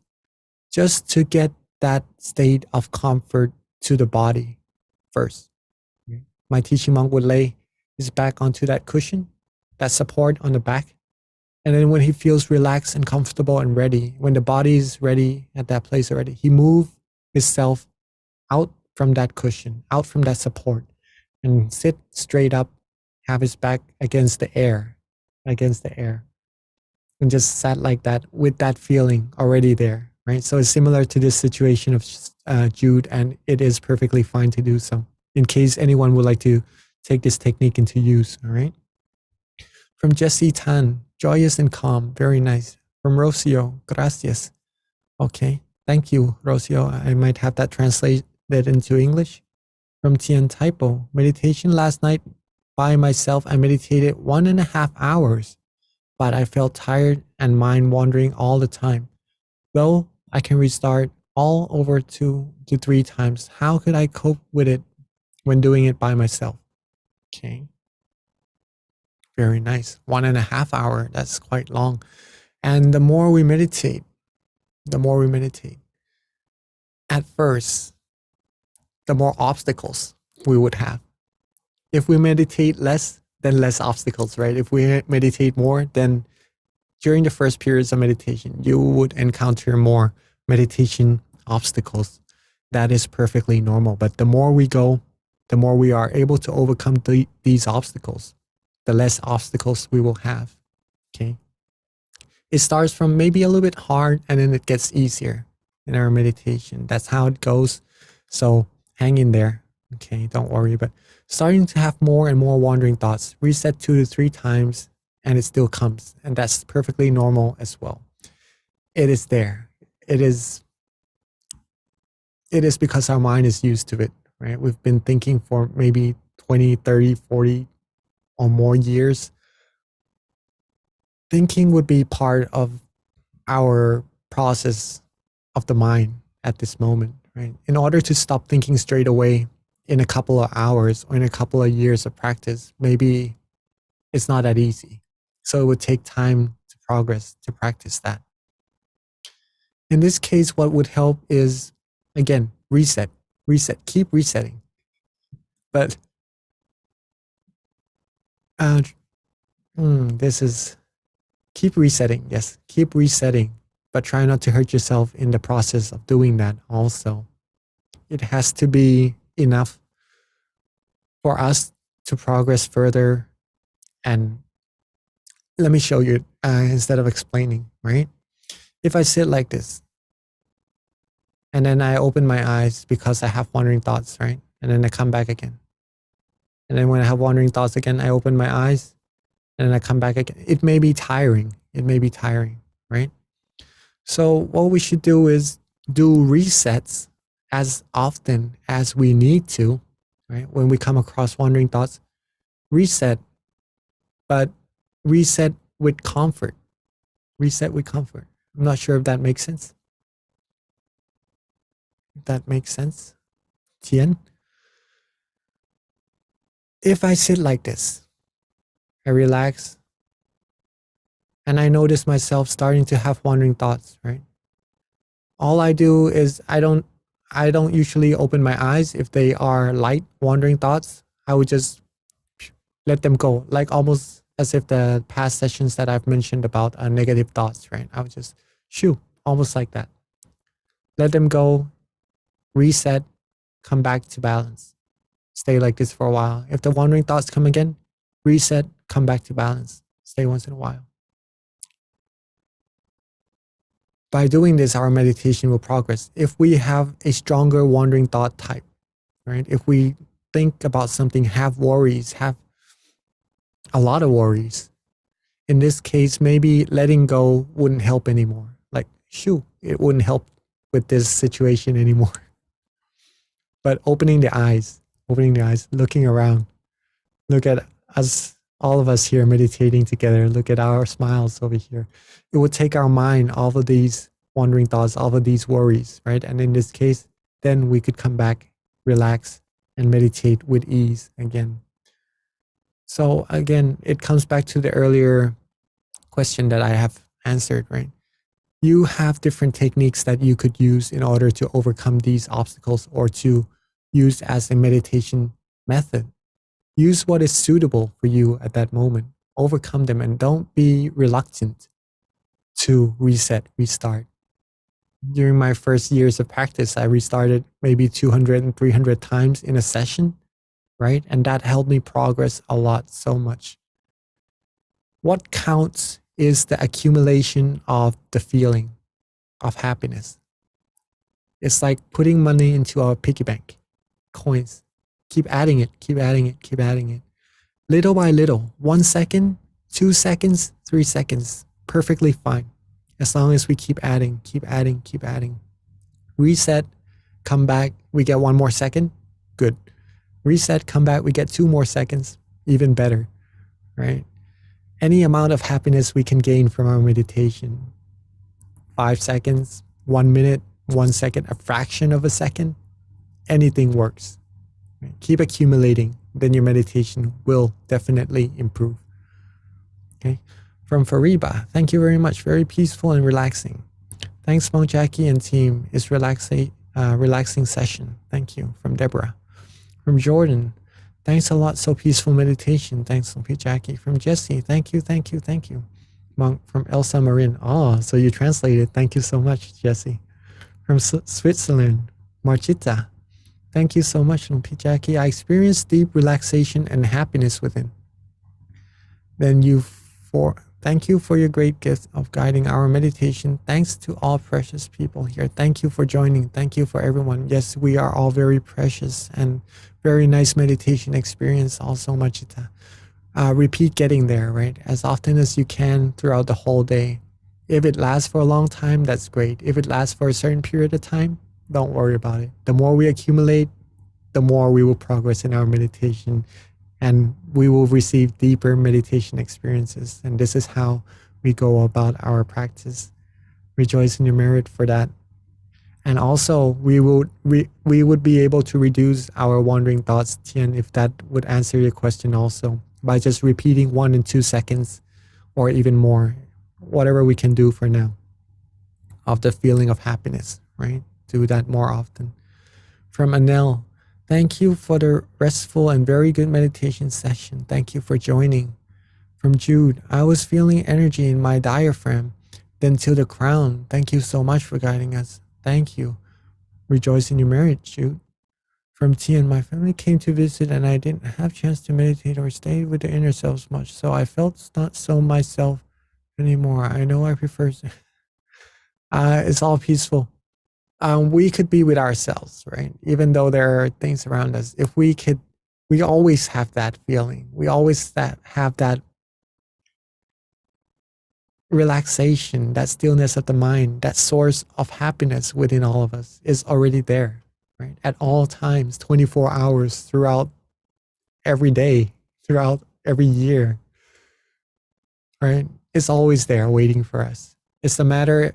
just to get that state of comfort to the body first. My teaching monk would lay his back onto that cushion, that support on the back. And then when he feels relaxed and comfortable and ready, when the body is ready at that place already, he moves himself out from that cushion, out from that support, and sit straight up, have his back against the air, and just sat like that with that feeling already there, right? So it's similar to this situation of Jude, and it is perfectly fine to do so, in case anyone would like to take this technique into use, all right? From Jesse Tan, joyous and calm, very nice. From Rocio, gracias. Okay, thank you, Rocio. I might have that translated into English. From Tian Typo, meditation last night by myself, I meditated 1.5 hours, but I felt tired and mind wandering all the time. Though I can restart all over 2 to 3 times, how could I cope with it when doing it by myself? Okay. Very nice. 1.5 hours, that's quite long. And the more we meditate, at first, the more obstacles we would have. If we meditate less, then less obstacles, right? If we meditate more, then during the first periods of meditation, you would encounter more meditation obstacles. That is perfectly normal. But the more we go, the more we are able to overcome these obstacles, the less obstacles we will have, okay? It starts from maybe a little bit hard, and then it gets easier in our meditation. That's how it goes. So hang in there, okay? Don't worry. But starting to have more and more wandering thoughts, reset 2 to 3 times, and it still comes. And that's perfectly normal as well. It is there. It is because our mind is used to it, right? We've been thinking for maybe 20, 30, 40 or more years. Thinking would be part of our process of the mind at this moment, right? In order to stop thinking straight away in a couple of hours or in a couple of years of practice, maybe it's not that easy. So it would take time to progress, to practice that. In this case, what would help is, again, reset, keep resetting. But this is, keep resetting, yes, keep resetting, but try not to hurt yourself in the process of doing that also. It has to be enough for us to progress further. And let me show you instead of explaining, right? If I sit like this, and then I open my eyes because I have wandering thoughts, right? And then I come back again. And then when I have wandering thoughts again, I open my eyes, and then I come back again. It may be tiring, right? So what we should do is do resets as often as we need to, right? When we come across wandering thoughts, reset, but reset with comfort. Reset with comfort. I'm not sure if that makes sense. If that makes sense, Tian? If I sit like this, I relax, and I notice myself starting to have wandering thoughts, right? All I do is I don't usually open my eyes if they are light wandering thoughts. I would just let them go, like almost as if the past sessions that I've mentioned about negative thoughts, right? I would just shoo, almost like that. Let them go, reset, come back to balance. Stay like this for a while. If the wandering thoughts come again, reset, come back to balance. Stay once in a while. By doing this, our meditation will progress. If we have a stronger wandering thought type, right? If we think about something, have worries, have a lot of worries, in this case, maybe letting go wouldn't help anymore. Like, shoo, it wouldn't help with this situation anymore. But opening the eyes, looking around, look at us, all of us here meditating together, look at our smiles over here. It would take our mind all of these wandering thoughts, all of these worries, right? And in this case, then we could come back, relax, and meditate with ease again. So again, it comes back to the earlier question that I have answered, right? You have different techniques that you could use in order to overcome these obstacles or to use as a meditation method. Use what is suitable for you at that moment. Overcome them and don't be reluctant to reset, restart. During my first years of practice, I restarted maybe 200 and 300 times in a session, right? And that helped me progress a lot, so much. What counts is the accumulation of the feeling of happiness. It's like putting money into our piggy bank, coins. Keep adding it, keep adding it, keep adding it. Little by little, 1 second, 2 seconds, 3 seconds, perfectly fine. As long as we keep adding, keep adding, keep adding. Reset, come back, we get 1 more second, good. Reset, come back, we get 2 more seconds, even better, right? Any amount of happiness we can gain from our meditation. 5 seconds, 1 minute, 1 second, a fraction of a second, anything works. Keep accumulating, then your meditation will definitely improve. Okay. From Fariba, thank you very much. Very peaceful and relaxing. Thanks, Monk Jackie and team. It's relaxing session. Thank you. From Deborah. From Jordan, thanks a lot. So peaceful meditation. Thanks, Monk Jackie. From Jesse, thank you, thank you, thank you. Monk from Elsa Marin. Oh, so you translated. Thank you so much, Jesse. From Switzerland, Marchita. Thank you so much, Monk Jackie. I experienced deep relaxation and happiness within. Thank you for your great gift of guiding our meditation. Thanks to all precious people here. Thank you for joining. Thank you for everyone. Yes, we are all very precious and very nice meditation experience also, Machita. Repeat getting there, right? As often as you can throughout the whole day. If it lasts for a long time, that's great. If it lasts for a certain period of time, don't worry about it. The more we accumulate, the more we will progress in our meditation. And we will receive deeper meditation experiences. And this is how we go about our practice. Rejoice in your merit for that. And also, we would be able to reduce our wandering thoughts, Tian, if that would answer your question also, by just repeating 1 and 2 seconds or even more, whatever we can do for now, of the feeling of happiness, right? Do that more often. From Anel, thank you for the restful and very good meditation session. Thank you for joining. From Jude, I was feeling energy in my diaphragm, then to the crown. Thank you so much for guiding us. Thank you. Rejoice in your merit, Jude. From Tian, my family came to visit and I didn't have a chance to meditate or stay with the inner selves much, so I felt not so myself anymore. I know I prefer... it's all peaceful. We could be with ourselves, right? Even though there are things around us. If we could, we always have that feeling. We always have that relaxation, that stillness of the mind, that source of happiness within all of us is already there, right? At all times, 24 hours throughout every day, throughout every year, right? It's always there waiting for us. It's a matter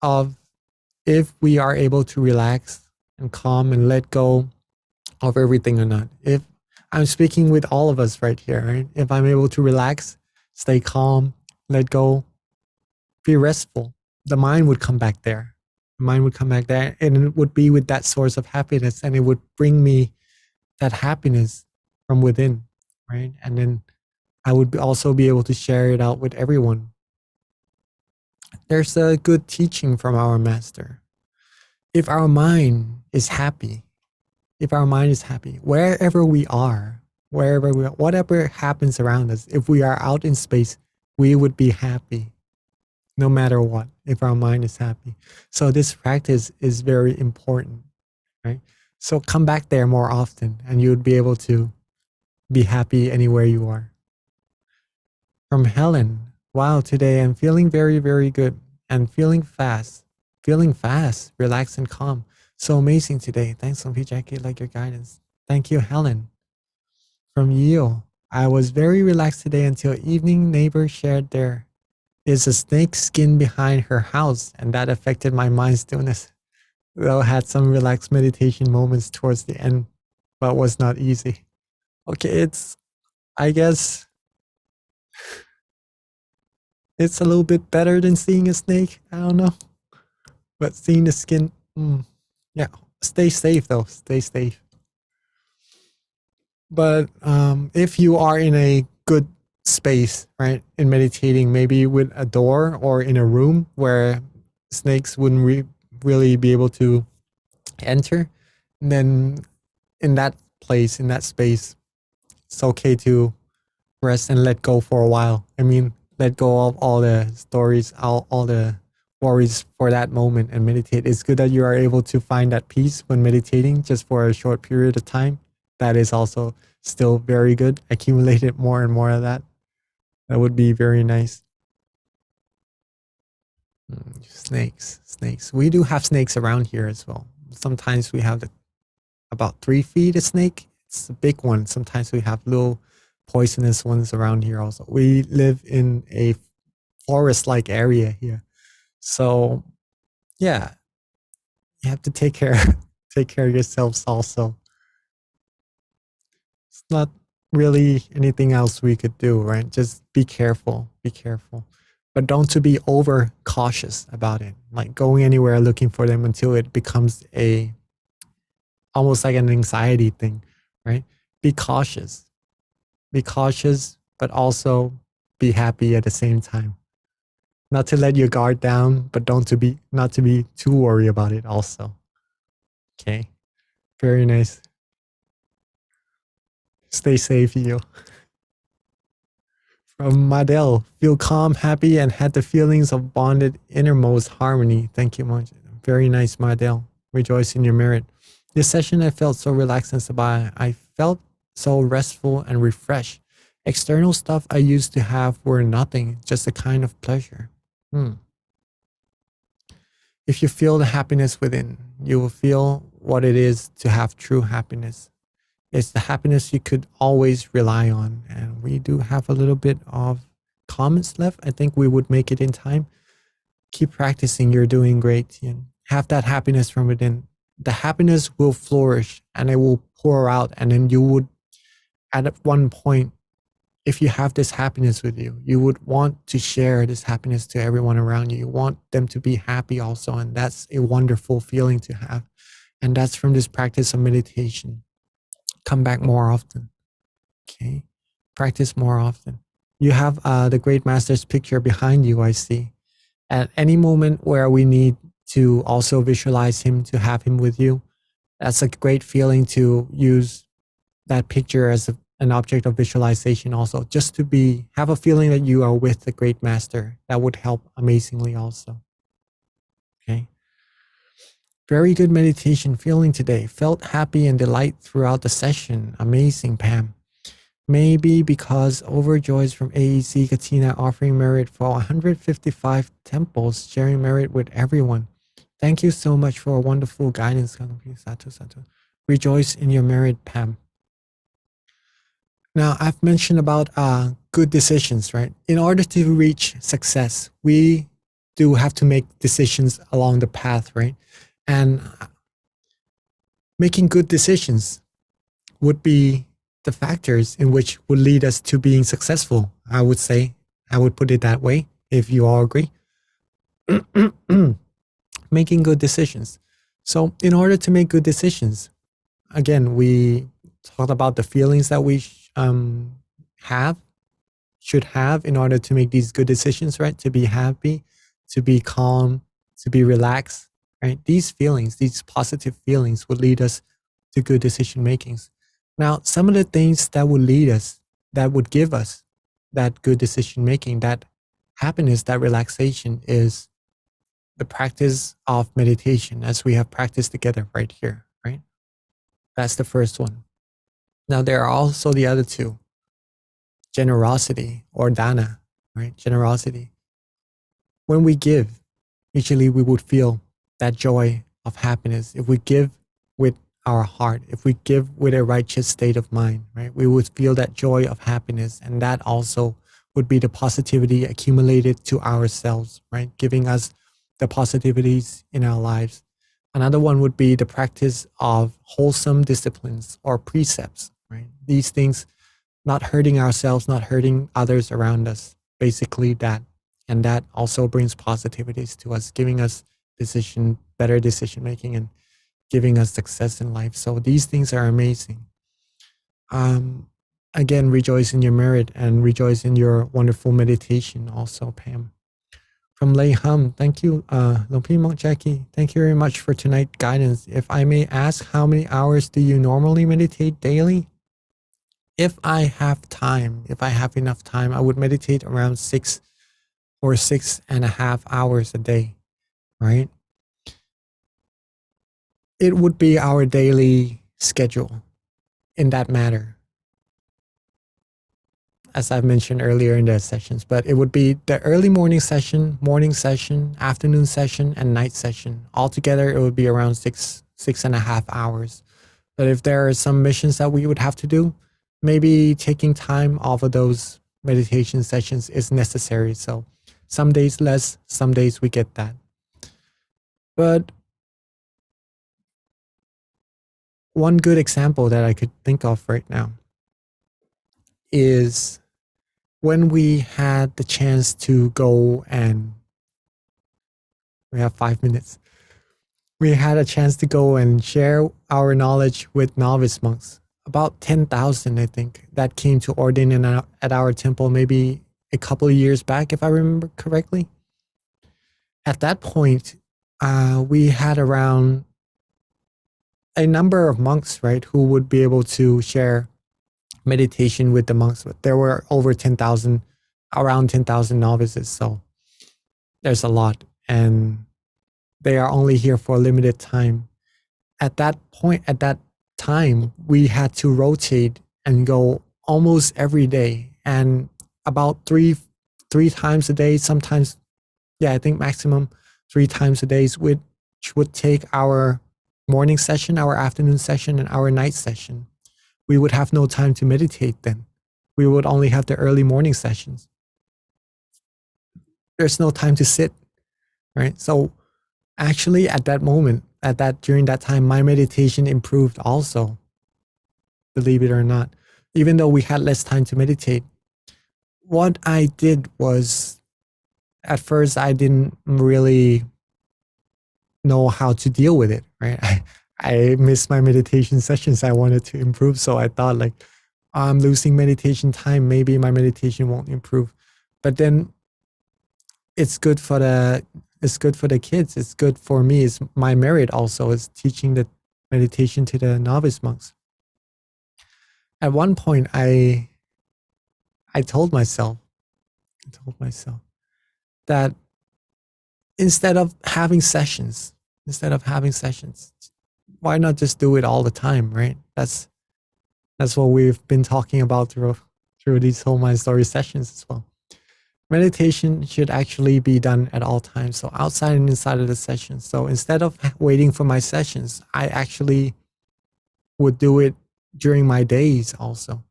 of if we are able to relax and calm and let go of everything or not. If I'm speaking with all of us right here, right? If I'm able to relax, stay calm, let go, be restful, the mind would come back there. The mind would come back there and it would be with that source of happiness and it would bring me that happiness from within, right? And then I would also be able to share it out with everyone. There's a good teaching from our master. If our mind is happy, wherever we are, whatever happens around us, if we are out in space, we would be happy no matter what if our mind is happy. So this practice is very important, right? So come back there more often and you would be able to be happy anywhere you are. From Helen, wow, today I'm feeling very, very good and feeling fast, relaxed and calm. So amazing today. Thanks, P. Jackie, like your guidance. Thank you, Helen. From Yeo, I was very relaxed today until evening. Neighbor shared there is a snake skin behind her house, and that affected my mind stillness. Though I had some relaxed meditation moments towards the end, but was not easy. Okay, I guess it's a little bit better than seeing a snake. I don't know. But seeing the skin, yeah. Stay safe though. Stay safe. But if you are in a good space, right, in meditating, maybe with a door or in a room where snakes wouldn't really be able to enter, then in that place, in that space, it's okay to rest and let go for a while. I mean, let go of all the stories, all the worries for that moment and meditate. It's good that you are able to find that peace when meditating just for a short period of time. That is also still very good. Accumulate more and more of that. That would be very nice. Snakes. We do have snakes around here as well. Sometimes we have about 3 feet of snake. It's a big one. Sometimes we have little poisonous ones around here also. We live in a forest-like area here. So yeah, you have to take care of yourselves also. It's not really anything else we could do, right? Just be careful. But don't to be over cautious about it. Like going anywhere looking for them until it becomes almost like an anxiety thing, right? Be cautious, but also be happy at the same time. Not to let your guard down, but not to be too worried about it also. Okay. Very nice. Stay safe, you. From Madel, feel calm, happy, and had the feelings of bonded innermost harmony. Thank you much. Very nice, Madel. Rejoice in your merit. This session, I felt so relaxed and sabaya. I felt so restful and refreshed. External stuff I used to have were nothing, just a kind of pleasure. If you feel the happiness within, you will feel what it is to have true happiness. It's the happiness you could always rely on. And we do have a little bit of comments left. I think we would make it in time. Keep practicing. You're doing great. And have that happiness from within. The happiness will flourish and it will pour out. And then you would, at one point, if you have this happiness with you, you would want to share this happiness to everyone around you. You want them to be happy also. And that's a wonderful feeling to have. And that's from this practice of meditation. Come back more often. Okay. Practice more often. You have the great master's picture behind you, I see. At any moment where we need to also visualize him, to have him with you, that's a great feeling to use that picture as an object of visualization also, just to have a feeling that you are with the great master. That would help amazingly also. Okay. Very good meditation feeling today. Felt happy and delight throughout the session. Amazing, Pam. Maybe because overjoys from AEC Katina offering merit for 155 temples, sharing merit with everyone. Thank you so much for a wonderful guidance. Satu. Rejoice in your merit, Pam. Now, I've mentioned about good decisions, right? In order to reach success, we do have to make decisions along the path, right? And making good decisions would be the factors in which would lead us to being successful, I would say. I would put it that way, if you all agree. Making good decisions. So in order to make good decisions, again, we talked about the feelings that we should have in order to make these good decisions, right? To be happy, to be calm, to be relaxed. Right? These feelings, these positive feelings would lead us to good decision makings. Now, some of the things that would lead us, that would give us that good decision making, that happiness, that relaxation is the practice of meditation, as we have practiced together right here, right? That's the first one. Now, there are also the other two: generosity or dana, right? Generosity. When we give, usually we would feel that joy of happiness. If we give with our heart, if we give with a righteous state of mind, right, we would feel that joy of happiness. And that also would be the positivity accumulated to ourselves, right? Giving us the positivities in our lives. Another one would be the practice of wholesome disciplines or precepts, right? These things, not hurting ourselves, not hurting others around us, basically that. And that also brings positivities to us, giving us better decision making, and giving us success in life. So these things are amazing. Again, rejoice in your merit and rejoice in your wonderful meditation also, Pam. From Lei Hum, thank you, Lumpy Monk Jackie. Thank you very much for tonight's guidance. If I may ask, how many hours do you normally meditate daily? If I have time, if I have enough time, I would meditate around 6 or 6.5 hours a day, right? It would be our daily schedule in that matter, as I've mentioned earlier in the sessions, but it would be the early morning session, afternoon session, and night session. Altogether, it would be around 6.5 hours. But if there are some missions that we would have to do, maybe taking time off of those meditation sessions is necessary. So some days less, some days we get that. But one good example that I could think of right now is when we had the chance to go, and we have 5 minutes. We had a chance to go and share our knowledge with novice monks. About 10,000, I think, that came to ordain at our temple maybe a couple of years back, if I remember correctly. At that point, we had around a number of monks, right, who would be able to share meditation with the monks. There were over 10,000, around 10,000 novices. So there's a lot, and they are only here for a limited time. At that time, we had to rotate and go almost every day, and about three times a day, sometimes, I think maximum 3 times a day, which would take our morning session, our afternoon session, and our night session. We would have no time to meditate then. We would only have the early morning sessions. There's no time to sit, right? So actually at that moment, during that time, my meditation improved also, believe it or not, even though we had less time to meditate. What I did was, at first, I didn't really know how to deal with it, right? I missed my meditation sessions. I wanted to improve. So I thought, like, I'm losing meditation time. Maybe my meditation won't improve. But then it's good for the kids. It's good for me. It's my merit also, is teaching the meditation to the novice monks. At one point, I told myself that instead of having sessions, why not just do it all the time, right? That's what we've been talking about through these whole Mind Story sessions as well. Meditation should actually be done at all times, so outside and inside of the sessions. So instead of waiting for my sessions, I actually would do it during my days also.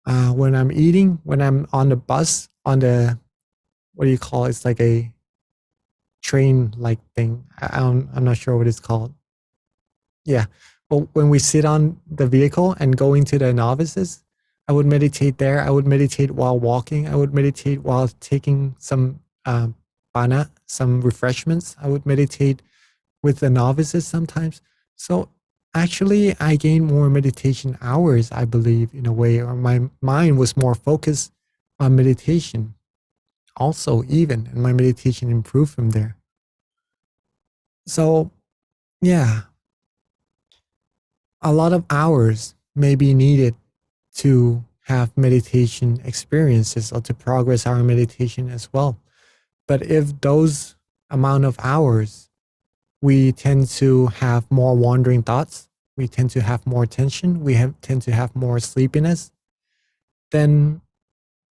When I'm eating, when I'm on the bus, on the, what do you call it? It's like a train-like thing. I'm not sure what it's called. Yeah. But when we sit on the vehicle and going to the novices, I would meditate there. I would meditate while walking. I would meditate while taking some bana, some refreshments. I would meditate with the novices sometimes. So actually, I gained more meditation hours, I believe, in a way, or my mind was more focused on meditation also, even, and my meditation improved from there. So, yeah, a lot of hours may be needed to have meditation experiences or to progress our meditation as well. But if those amount of hours, we tend to have more wandering thoughts, we tend to have more tension, tend to have more sleepiness, then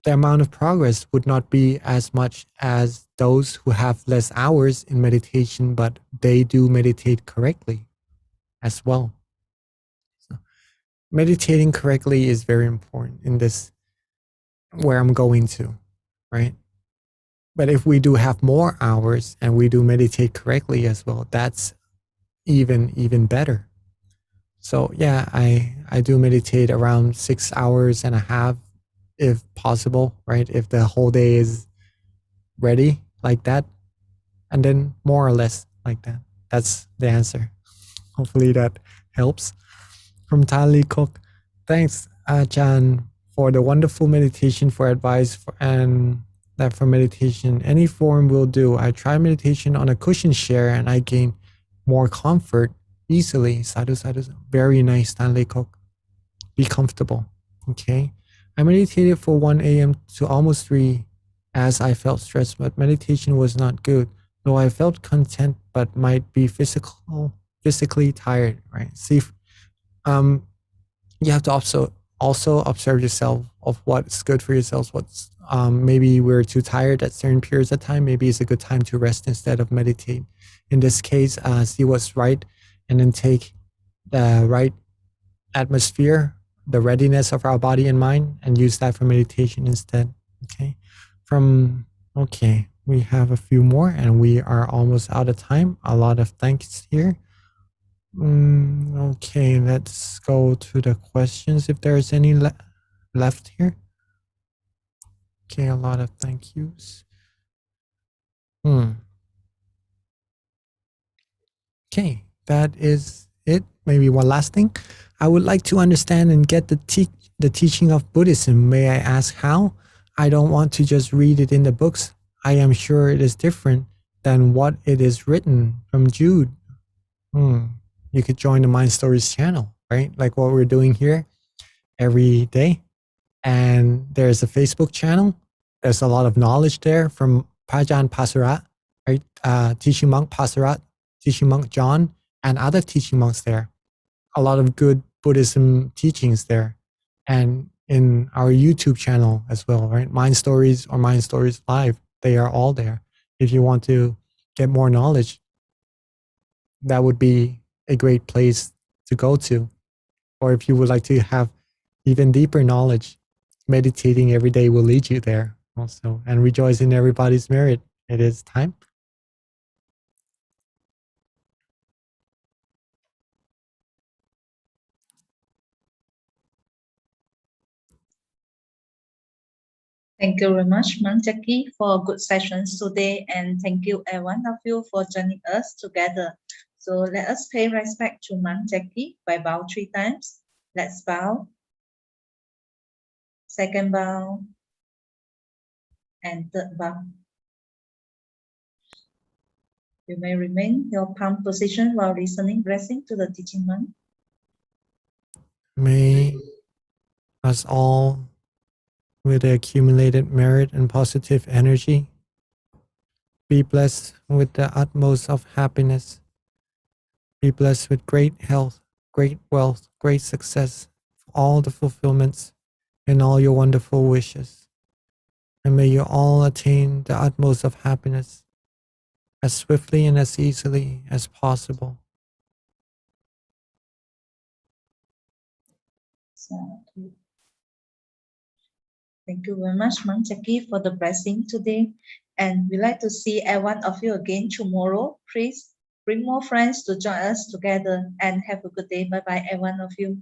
the amount of progress would not be as much as those who have less hours in meditation, but they do meditate correctly as well. So meditating correctly is very important in this, where I'm going to, right? But if we do have more hours and we do meditate correctly as well, that's even better. So yeah, I do meditate around 6 hours and a half if possible, right? If the whole day is ready like that, and then more or less like that. That's the answer. Hopefully that helps. From Tali Cook, thanks, Chan, for the wonderful meditation, for advice, and that for meditation. Any form will do. I try meditation on a cushion chair and I gain more comfort easily. Sadhu, sadhu. Very nice, Stanley Cook. Be comfortable. Okay. I meditated for 1 a.m. to almost 3 as I felt stressed, but meditation was not good. Though I felt content, but might be physically tired, right? See, you have to also observe yourself of what's good for yourself. What's maybe we're too tired at certain periods of time. Maybe it's a good time to rest instead of meditate. In this case, see what's right, and then take the right atmosphere, the readiness of our body and mind, and use that for meditation instead. Okay. Okay, we have a few more and we are almost out of time. A lot of thanks here. Okay, let's go to the questions if there's any left here. Okay, a lot of thank yous. Okay, that is it. Maybe one last thing. I would like to understand and get the teaching of Buddhism. May I ask how? I don't want to just read it in the books. I am sure it is different than what it is written. From Jude. You could join the Mind Stories channel, right? Like what we're doing here every day. And there's a Facebook channel. There's a lot of knowledge there from Prajan Pasarat, right? Teaching monk Pasarat, teaching monk John, and other teaching monks there. A lot of good Buddhism teachings there. And in our YouTube channel as well, right? Mind Stories or Mind Stories Live, they are all there. If you want to get more knowledge, that would be a great place to go to. Or if you would like to have even deeper knowledge, meditating every day will lead you there also. And rejoice in everybody's merit. It is time. Thank you very much, Monk Jackie, for good sessions today, and thank you every one of you for joining us together. So let us pay respect to Monk Jackie by bow 3 times. Let's bow. Second bow. And third bow. You may remain your palm position while listening, blessing to the teaching monk. May us all, with the accumulated merit and positive energy, be blessed with the utmost of happiness. Be blessed with great health, great wealth, great success, all the fulfillments, and all your wonderful wishes. And may you all attain the utmost of happiness as swiftly and as easily as possible. Thank you very much, Monk Jackie, for the blessing today. And we'd like to see every one of you again tomorrow. Please bring more friends to join us together and have a good day. Bye-bye, every one of you.